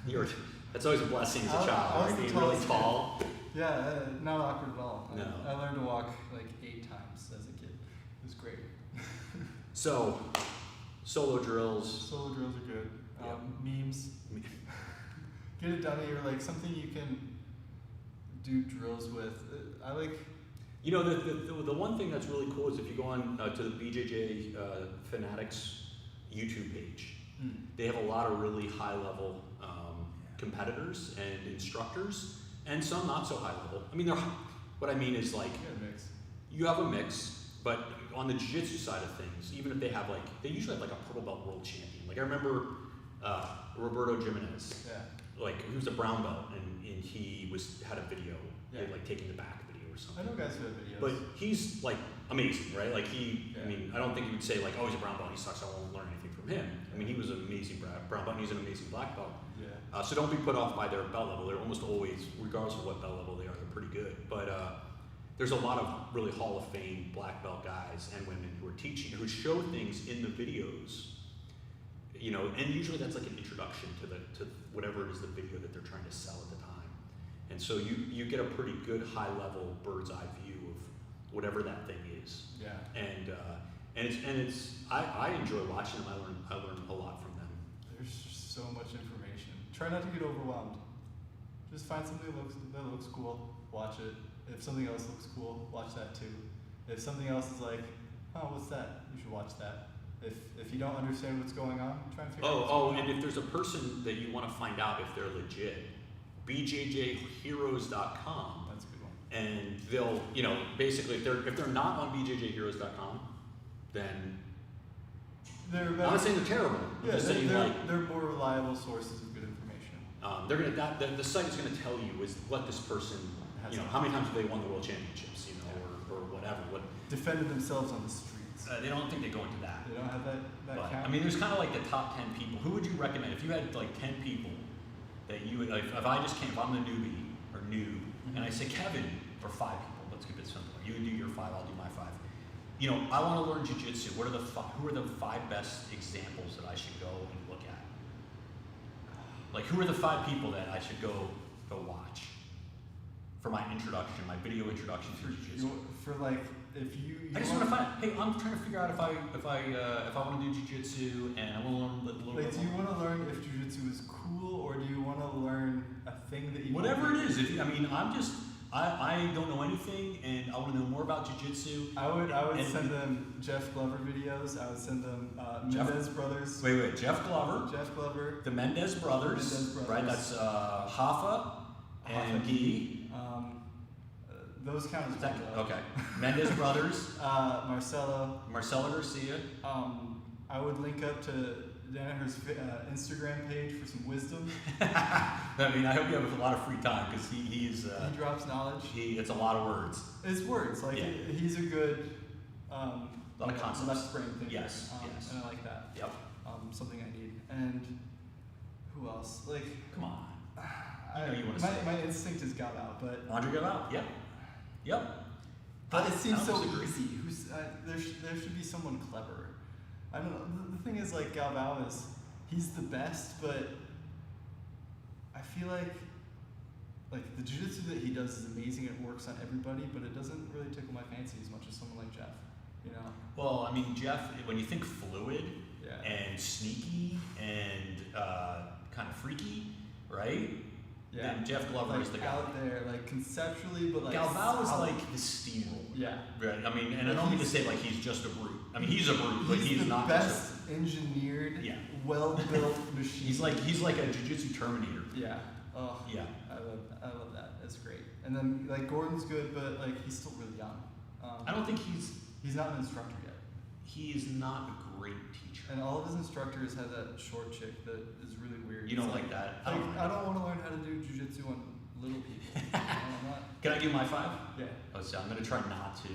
You're. That's always a blessing as I a was- child, I was right? the Being really tallest tall. yeah, not awkward at all. No. I learned to walk like 8 times as a kid. It was great. So, solo drills. Solo drills are good. Yep. Memes. Get a dummy or like something you can do drills with. I like. You know, the one thing that's really cool is if you go on to the BJJ Fanatics YouTube page, they have a lot of really high level competitors and instructors, and some not so high level. I mean, what I mean is like Yeah, mix. you have a mix, but on the jiu-jitsu side of things, even if they have like, they usually have like a purple belt world champion. Like I remember Roberto Jimenez, Yeah. like he was a brown belt, and he had a video, Yeah. like taking the back video or I something. know guys who have videos. But he's like amazing, right? Like he, Yeah. I mean, I don't think you would say like, oh, he's a brown belt, he sucks, I won't learn anything from him. I mean, he was an amazing brown belt, and he's an amazing black belt. yeah. So don't be put off by their belt level. They're almost always, regardless of what belt level they are, they're pretty good. But there's a lot of really Hall of Fame black belt guys and women who are teaching, who show things in the videos, you know, and usually that's like an introduction to whatever it is the video that they're trying to sell at the time. And so you get a pretty good high level bird's eye view of whatever that thing is. Yeah. And I enjoy watching them. I learn a lot from them. There's just so much information. Try not to get overwhelmed. Just find something that looks cool, watch it. If something else looks cool, watch that too. If something else is like, oh, what's that? You should watch that. If you don't understand what's going on, try and figure out what's going And on. if there's a person that you want to find out if they're legit, bjjheroes.com That's a good one. and they'll, basically if they're not on bjjheroes.com, then They're I'm better. not saying they're terrible. I'm Yeah, just saying they're more reliable sources of good information. the site is gonna tell you is what this person, how many times have they won the world championships, or whatever. What Defended themselves on the streets. they don't think they go into that. They don't have that But, count. I mean, there's kind of like the top 10 people. Who would you recommend if you had like 10 people that you would, like, if I just came, if I'm the newbie or new, and I say Kevin for 5 people, let's keep it simple. You do your 5, I'll do my 5. I want to learn jiu-jitsu. Who are the 5 best examples that I should go and look at? Like, who are the 5 people that I should go watch for my introduction, my video introduction to jiu-jitsu? For like, if you I just want to find. Hey, I'm trying to figure out if I want to do jiu-jitsu and I want to learn a little like, bit do you more. want to learn if jiu-jitsu is cool, or do you want to learn a thing that you Whatever it is. I don't know anything, and I want to know more about jiu-jitsu. I would And- send them Jeff Glover videos. I would send them Jeff- Mendez brothers. Wait, Jeff Glover, Jeff Glover. the Mendez brothers, Mendez brothers. right? That's Hafa and Guy. Those count as Is that- one, though. okay. Mendez brothers, Marcelo. Marcelo Garcia. I would link up to Danaher's Instagram page for some wisdom. I mean, I hope you have a lot of free time because he's He drops knowledge. it's a lot of words. It's words. Like, Yeah. he's a good A lot of concepts. left brain thinker. Yes, yes. And I like that. Yep. Something I need. And who else? Like, Come on. I know you wanna say it. my instinct is Gao, but Andre Galal. Yep. Yep. But it seems I so don't disagree. easy. There should be someone clever. I don't know. The thing is, like, Galvao he's the best, but I feel like the jiu-jitsu that he does is amazing. It works on everybody, but it doesn't really tickle my fancy as much as someone like Jeff. Well, I mean, Jeff, when you think fluid Yeah. and sneaky and kind of freaky, right? Yeah. Then Jeff Glover like is the guy. out there, like conceptually, but like Galvao is solid. like the steamroller. Yeah. Right. I mean, and I don't mean to say like he's just a brute. I mean, he's a brute, but he's the not best engineered, Yeah. well-built machine. He's like a jiu-jitsu Terminator. Yeah. Oh. Yeah. I love that. That's great. And then like Gordon's good, but like he's still really young. I don't think He's not an instructor yet. he is not a great teacher. And all of his instructors have that short chick that is really weird. You don't It's like that? Like, like I don't want to learn how to do jujitsu on little people. I'm not. Can I do my 5? Yeah. Oh, so I'm gonna try not to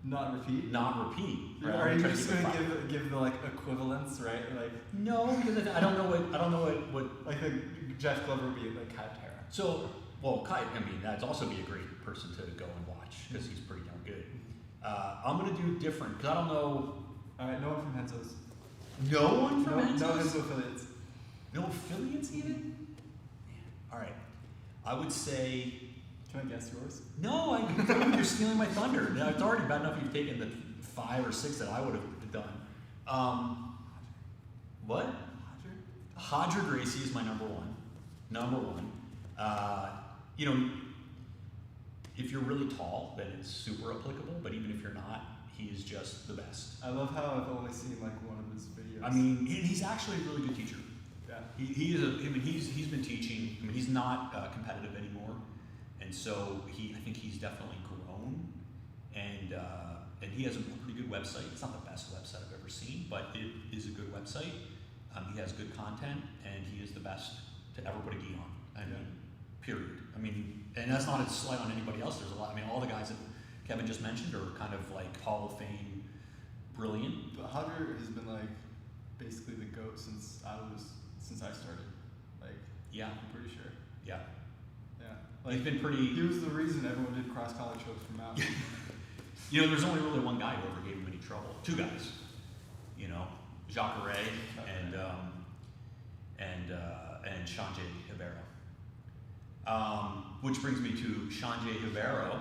Not repeat. not repeat. Right? Are I'm you try to just keep it gonna 5. give the like equivalence, right? Like No, because I don't know what. like the Jeff Glover would be like Kai Terra. So, well, Kai. I mean, that'd also be a great person to go and watch because he's pretty darn good. I'm gonna do different because I don't know. All right, no one from Henzo's. No one from No Enzo's? Henzo affiliates. No affiliates even. Man. All right, I would say. Can I guess yours? No, you're stealing my thunder. Now, it's already bad enough you've taken the 5 or 6 that I would have done. What? Hodger? Hodger Gracie is my number 1. Number 1. If you're really tall, then it's super applicable. But even if you're not, he is just the best. I love how I've only seen like one of his videos. I mean, he's actually a really good teacher. yeah. He is. He's been teaching. I mean, he's not competitive anymore, and so I think he's definitely grown, and he has a pretty good website. It's not the best website I've ever seen, but it is a good website. He has good content, and he is the best to ever put a gi on. I mean, period. I mean, and that's not a slight on anybody else. There's a lot. I mean, all the guys that Kevin just mentioned are kind of like Hall of Fame, brilliant. But Hodger has been like basically the GOAT since I started. Like, Yeah, I'm pretty sure. yeah. Yeah. He's Like been pretty. he was the reason everyone did cross collar chokes from Mountain. There's only really one guy who ever gave him any trouble. 2 guys. Jacare and Sanjay Rivero. Which brings me to Sanjay Rivero,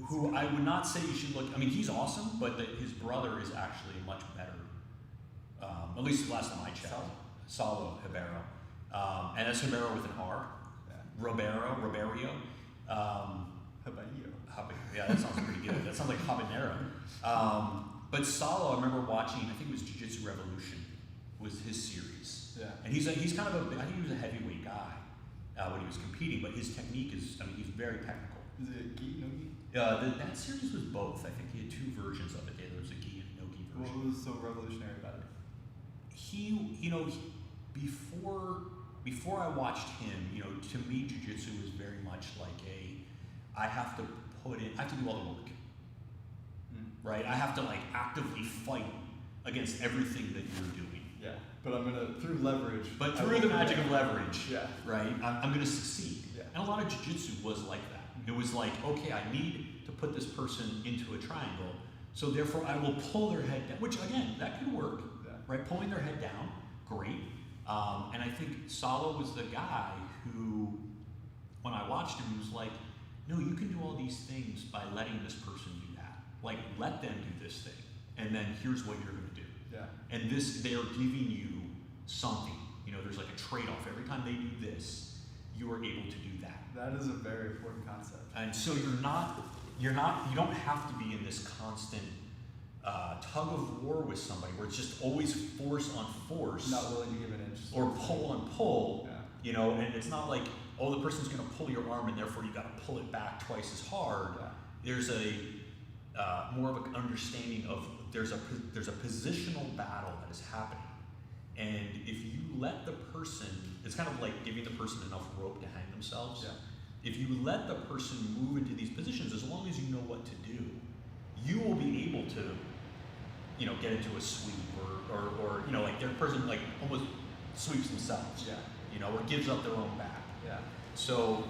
who I would not say you should look. I mean, he's awesome, but his brother is actually much better. At least the last time I checked. Saulo Rivero. And that's Rivero with an R. Yeah. Roberio. Habaio. Yeah, that sounds pretty good. That sounds like habanero. But Saulo, I remember watching. I think it was Jiu Jitsu Revolution, was his series. Yeah. And he's kind of I think he was a heavyweight guy when he was competing. But his technique is, I mean, he's very technical. Is it gi, no gi? That series was both. I think he had two versions of it. There was a gi and no gi version. What was so revolutionary about it? Before I watched him, to me, jiu-jitsu was very much like I have to do all the work, right? I have to like actively fight against everything that you're doing. Yeah, but through leverage. But through the magic of leverage, yeah, right? I'm gonna succeed. Yeah. And a lot of jiu-jitsu was like that. It was like, okay, I need to put this person into a triangle, so therefore I will pull their head down, which again, that could work, right? Pulling their head down, great. And I think Salo was the guy who, when I watched him, he was like, no, you can do all these things by letting this person do that. Like, let them do this thing, and then here's what you're gonna do. Yeah. And they are giving you something. There's like a trade-off. Every time they do this, you are able to do that. That is a very important concept. And so you don't have to be in this constant tug of war with somebody where it's just always force on force. Not willing to give an inch. Or pull on pull. Yeah. And it's not like, oh, the person's gonna pull your arm and therefore you gotta pull it back twice as hard. Yeah. There's a more of an understanding of there's a positional battle that is happening. And if you let the person, it's kind of like giving the person enough rope to hang themselves. Yeah. If you let the person move into these positions, as long as you know what to do, you will be able to, get into a sweep or like their person like almost sweeps themselves. Yeah. Or gives up their own back. Yeah. So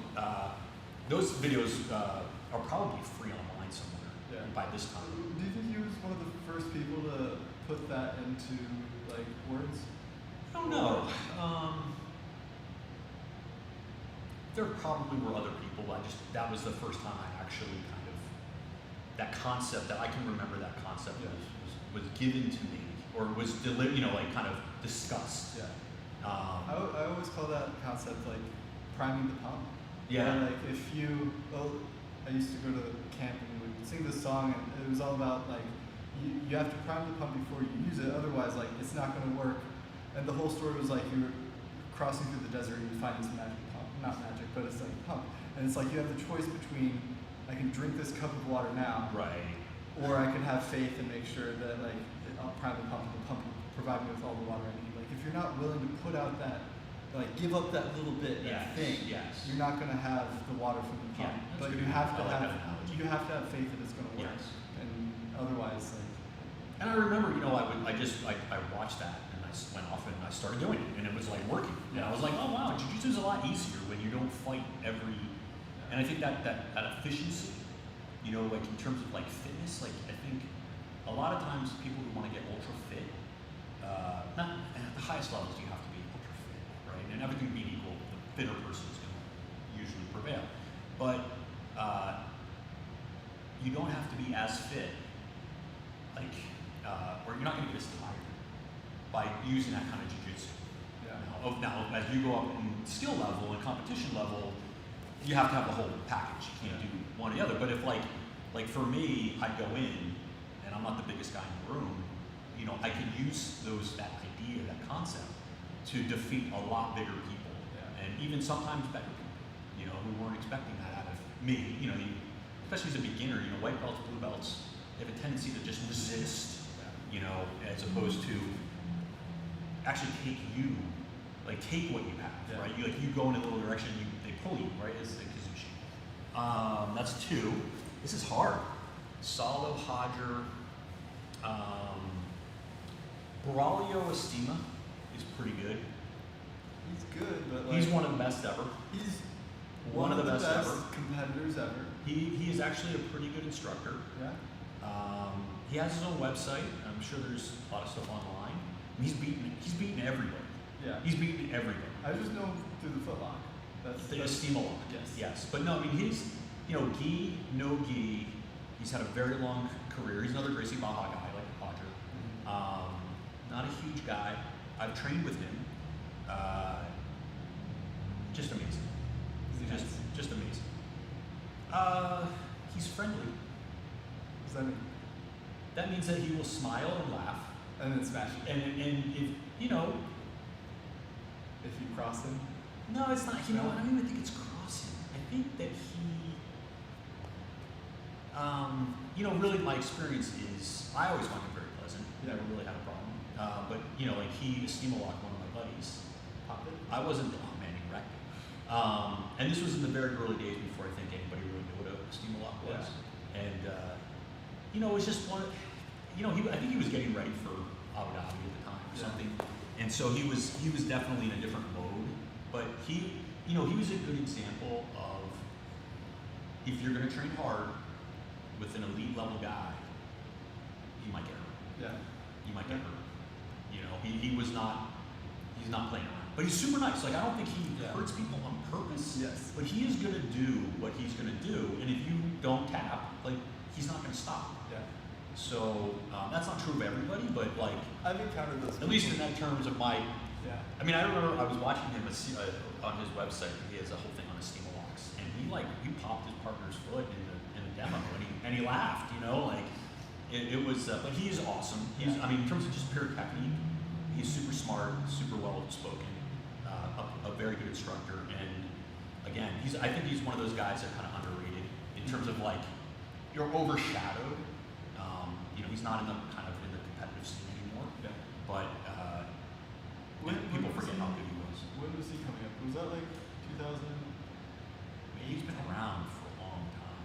those videos are probably free online somewhere by this time. Do you think he was one of the first people to put that into like words? I don't know. There probably were other people. That was the first time I actually kind of, that concept, that I can remember that concept was given to me, or was delivered, kind of discussed. Yeah. I always call that concept like priming the pump. Yeah. Like if I used to go to camp and we would sing this song, and it was all about like, you have to prime the pump before you use it, otherwise like it's not going to work. And the whole story was like you were crossing through the desert and you find this magic pump, not magic, but it's like a pump. And it's like you have the choice between, I can drink this cup of water now, Right. or I can have faith and make sure that like I'll prime the pump will provide me with all the water I need. Like if you're not willing to put out that, like give up that little bit, that thing, you're not going to have the water from the pump. Yeah, but good. you have to I like have that analogy. you have to have faith that it's going to work. Yes. And otherwise, like. And I remember, I watched that and I went off and I started doing it and it was like working. And I was like, oh wow, jiu-jitsu is a lot easier when you don't fight every. And I think that efficiency, like in terms of like fitness, like I think a lot of times people who want to get ultra fit, not at the highest levels you have to be ultra fit, right? And everything being equal, the fitter person is going to usually prevail. But you don't have to be as fit, like. Or you're not going to get as tired by using that kind of jiu-jitsu. Yeah. Now, as you go up in skill level and competition level, you have to have the whole package. You can't do one or the other. But if like for me, I'd go in, and I'm not the biggest guy in the room, I could use that idea, that concept, to defeat a lot bigger people, and even sometimes better people, who weren't expecting that out of me. Especially as a beginner, white belts, blue belts, they have a tendency to just resist. As opposed to actually take what you have, right? You go in a little direction, they pull you, right? It's like Kazushi. That's two. This is hard. Salo Hodger. Braulio Estima is pretty good. He's good, but like, He's one of the best ever. He's one of the best ever. Competitors ever. He is actually a pretty good instructor. Yeah. He has his own website. I'm sure there's a lot of stuff online. And he's beaten everybody. Yeah. He's beaten everybody. I just know him through the footlock. The Estima lock. Yes. But no, I mean his, gi, no gi. He's had a very long career. He's another Gracie Baja guy, like Hodger. Mm-hmm. Not a huge guy. I've trained with him. Just amazing. Just amazing. He's friendly. What does that mean? That means that he will smile and laugh. And then smash it. And if If you cross him? no, it's not. I don't even think it's crossing. I think that You know, really my experience is, I always find it very pleasant. Yeah. Never really had a problem. But, you know, like he steam locked one of my buddies. Pop it. I wasn't, oh man, he wrecked it. And this was in the very early days before I think anybody really knew what a steam lock was. Yeah. And, you know, it was just one, you know, I think he was getting ready for Abu Dhabi at the time or Yeah. something. And so he was definitely in a different mode. But he, you know, he was a good example of, if you're going to train hard with an elite level guy, he might get hurt. Yeah. He might get hurt. You know, he's not playing around. But he's super nice. Like, I don't think he Yeah. hurts people on purpose. Yes. But he is gonna do what he's gonna do, and if you don't tap, like, he's not gonna stop. Yeah. So that's not true of everybody, but like, I've encountered those. at least in people. that terms of my, Yeah. I mean, I remember I was watching him on his website. He has a whole thing on his steam locks, and he popped his partner's foot in the demo, and he laughed. You know, like it was. But he is awesome. He's, I mean, in terms of just pure technique, he's super smart, super well spoken, a very good instructor, and again, I think he's one of those guys that are kind of underrated in terms of like, you're overshadowed. You know, he's not in the competitive scene anymore, Yeah. but people forget how good he was. When was he coming up? Was that like 2000? He's been around for a long time.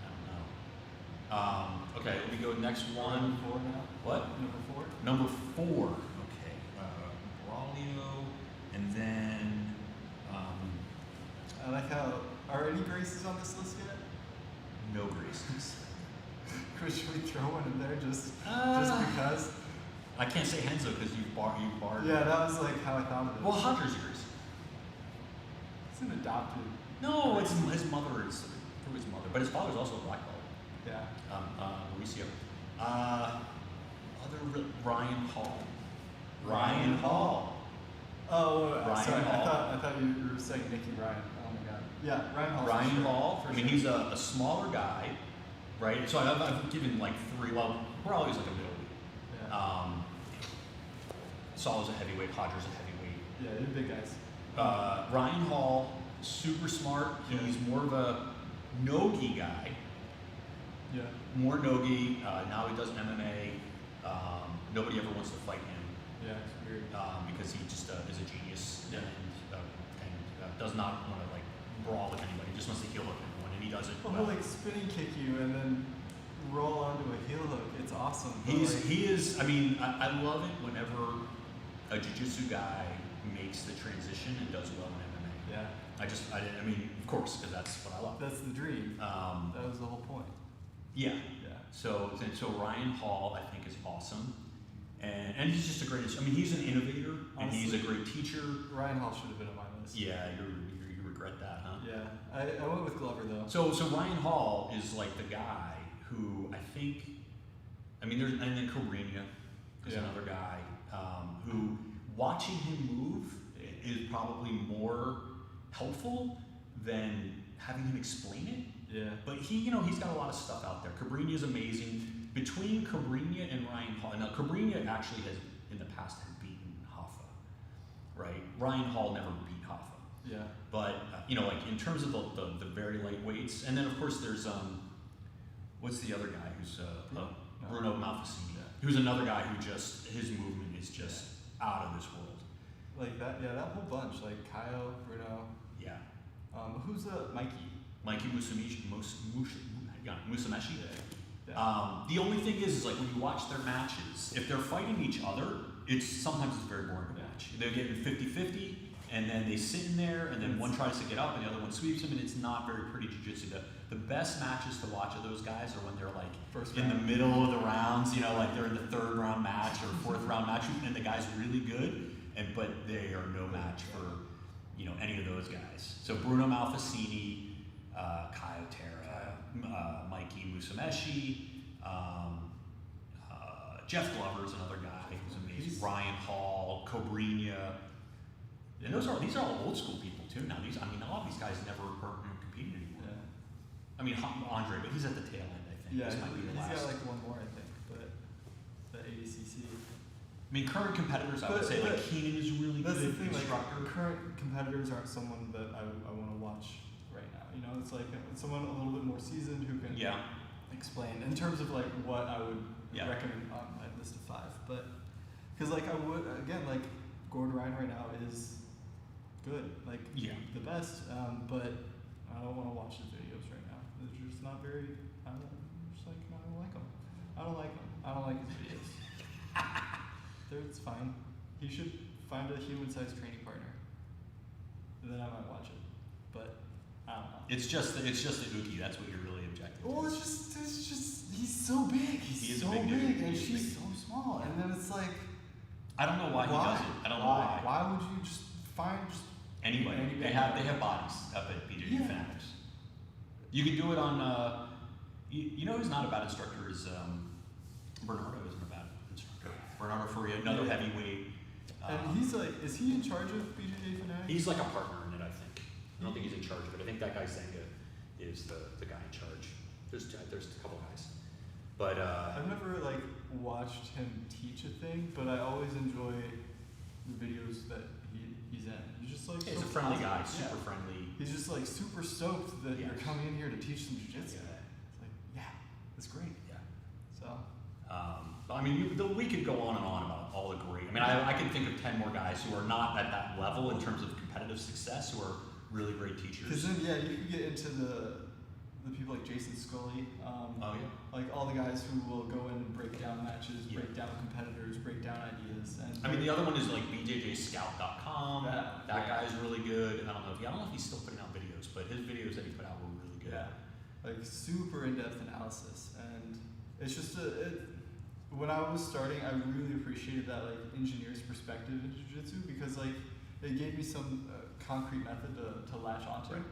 I don't know. Okay, let me go next one. Number 4 now. What? Number 4. Number 4. Okay. Braulio, and then I like how. Are any braces on this list yet? no braces. Should we throw one in there just Uh, because? I can't say Henzo because you barred. Yeah, that was like how I thought of it. Well, Hunter's yours. It's an adopted. No, it's his mother is through his mother, but his father's also a black belt. Yeah. Mauricio. Ryan Hall. Ryan Hall. Oh, Ryan sorry. Hall. I thought you were saying Nicky Ryan. Oh my God. Yeah, Ryan Hall. Ryan for sure. Hall. For I mean, sure. he's a smaller guy, right? So I've given like 3. Well, Braulio's like a middleweight. Yeah. Saul's a heavyweight. Hodger's a heavyweight. Yeah, they're big guys. Ryan Hall, super smart. He's more of a no-gi guy. Yeah. More no-gi. Now he does MMA. Nobody ever wants to fight him Yeah, it's weird. because he just is a genius Yeah. and does not want to like brawl with anybody. He just wants to heel hook everyone, and he does it Well, well. he'll like spinning kick you and then roll onto a heel hook. It's awesome. But, He is. I mean, I love it whenever a jiu-jitsu guy makes the transition and does well in MMA. Yeah. I mean, of course, because that's what I love. That's the dream. That was the whole point. Yeah. Yeah. So Ryan Hall, I think, is awesome, and he's just a great. I mean, he's an innovator and he's a great teacher. Ryan Hall should have been on my list. Yeah, you regret that, huh? Yeah. I went with Glover though. So Ryan Hall is like the guy who I think. I mean, and then Carina is Yeah. another guy who watching him move is probably more helpful than having him explain it. Yeah. But he's got a lot of stuff out there. Cabrina is amazing. Between Cabrina and Ryan Hall, now Cabrina actually has in the past had beaten Hoffa, right? Ryan Hall never beat Hoffa. Yeah. But like in terms of the very lightweights, and then of course there's what's the other guy who's Bruno Malfacini, who's another guy who just his movement is just out of this world. Like that. Yeah, that whole bunch. Like Kyle, Bruno. Yeah. Who's Mikey? Mikey Musameshi. Yeah. The only thing is like when you watch their matches, if they're fighting each other, sometimes it's very boring to watch. They're getting 50-50, and then they sit in there, and then one tries to get up, and the other one sweeps him, and it's not very pretty jiu-jitsu. The best matches to watch of those guys are when they're like First in the round. middle of the rounds, like they're in the 3rd round match or 4th round match, and the guy's really good, but they are no match for any of those guys. So Bruno Malfacini, Kaio Terra, Mikey Musameshi, Jeff Glover is another guy who's amazing. Ryan Hall, Cobrinha. And these are all old school people too. Now a lot of these guys never are competing anymore. Yeah. I mean Andre, but he's at the tail end. I think Yeah. this might be the He's last. got like one more, I think, but the ADCC. I mean, current competitors, I would say like Keenan is really That's good the thing. Like instructor. current competitors aren't someone that I want to watch right now. You know, it's like someone a little bit more seasoned who can Yeah. explain in terms of like what I would Yeah. recommend on my list of 5. But because like I would again, like Gordon Ryan right now is good, like Yeah. the best. But I don't want to watch his videos right now. They're just not very. I don't like them. I don't like them. I don't like his videos. It's fine. He should find a human-sized training partner. And then I might watch it. But I don't know. It's just the Uki. That's what you're really objecting to. Well, it's just he's so big. He He's is a so big big, dude. and He is she's big. so small. And then it's like, I don't know why he does it. I don't know why. Why would you just find just Anybody. They have bodies up at BJJ Yeah. Fanatics. You can do it on. You know who's not a bad instructor is Bernardo isn't a bad instructor. Bernardo Faria, another Yeah. heavyweight. And he's like, is he in charge of BJJ Fanatics? He's like a partner in it, I think. I don't think he's in charge of it. I think that guy Zenga is the guy in charge. There's a couple guys, but I've never like watched him teach a thing, but I always enjoy the videos that he's in. He's just like he's so a friendly guy, positive. super friendly. He's just like super stoked that Yeah. you're coming in here to teach some jiu-jitsu. Yeah. It's like, yeah, that's great. Yeah. So I mean, we could go on and on about all the great. I mean, I can think of 10 more guys who are not at that level in terms of competitive success, who are really great because teachers. then yeah, you can get into the people like Jason Scully. Oh, yeah. Like all the guys who will go in and break down matches, Yeah. break down competitors, break down ideas. And I mean, the other one is like BJJScout.com. Yeah. That guy's really good. I don't know if he's still putting out videos, but his videos that he put out were really good. yeah, like super in-depth analysis, and it's just when I was starting, I really appreciated that like engineer's perspective in jiu-jitsu because like it gave me some concrete method to latch onto. Right.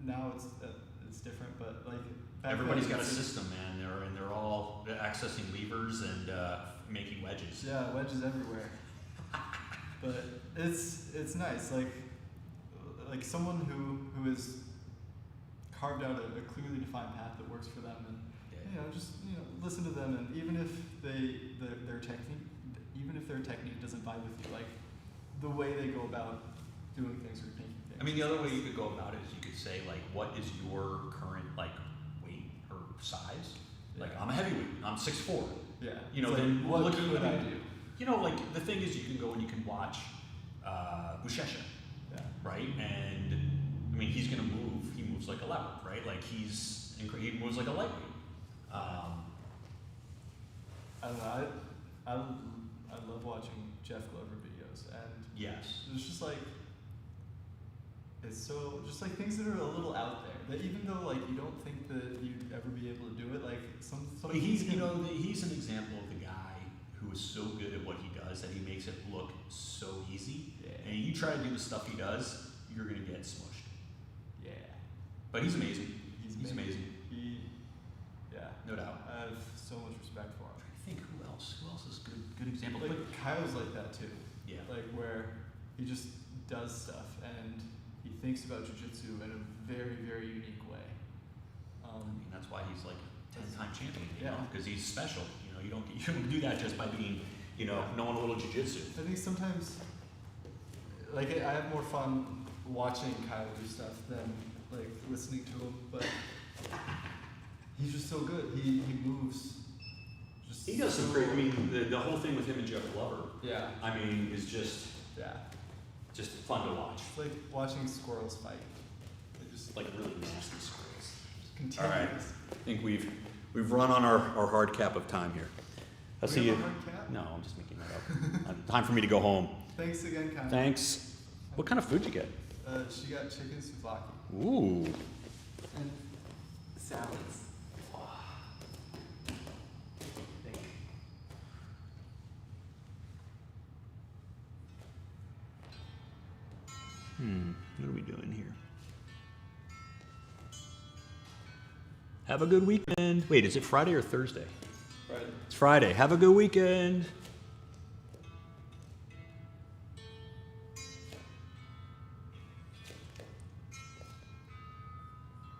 Now it's different, but like back Everybody's then, got a it's- system, man. They're all accessing levers and making wedges. Yeah, wedges everywhere. But it's nice, like someone who has carved out a clearly defined path that works for them, and just listen to them, and even if their technique doesn't vibe with you, like the way they go about doing things or thinking things. I mean, the other way you could go about it is you could say, like, what is your current, like, weight or size? Like, Yeah. I'm a heavyweight. I'm 6'4". Yeah. You know, It's then like, what look could I do? You know, like, the thing is you can go and you can watch Bushesha, Yeah. right? And, I mean, he's going to move. He moves like a leopard, right? Like, he moves like a lightweight. I don't know. I love watching Jeff Glover videos, and Yes. it's just like it's so just like things that are a little out there. That even though like you don't think that you'd ever be able to do it, like some He's, things can- he's an example of the guy who is so good at what he does that he makes it look so easy. Yeah. And you try to do the stuff he does, you're going to get smushed. Yeah. But he's amazing. He's amazing. Yeah. No doubt. I have so much respect for him. I think who else? Who else is good example? Like Kyle's like that too. Yeah. Like where he just does stuff and he thinks about jiu-jitsu in a very, very unique way. I mean, that's why he's like a 10-time champion, Yeah. because he's special. You don't do that just by being, knowing a little jiu-jitsu. I think sometimes, like, I have more fun watching Kyle do stuff than like listening to him, but he's just so good. He moves. Just He does some so- great. I mean, the whole thing with him and Jeff Glover, Yeah, I mean, is just fun to watch. it's like watching squirrels fight. They just Like really nasty squirrels. continuous. All right. I think we've run on our hard cap of time here. I'll We see have you. a hard cap? No, I'm just making that up. Time for me to go home. Thanks again, Kyle. Thanks. What kind of food you get? She got chicken souvlaki Ooh. and salads. What are we doing here? Have a good weekend. Wait, is it Friday or Thursday? Right. It's Friday. Have a good weekend.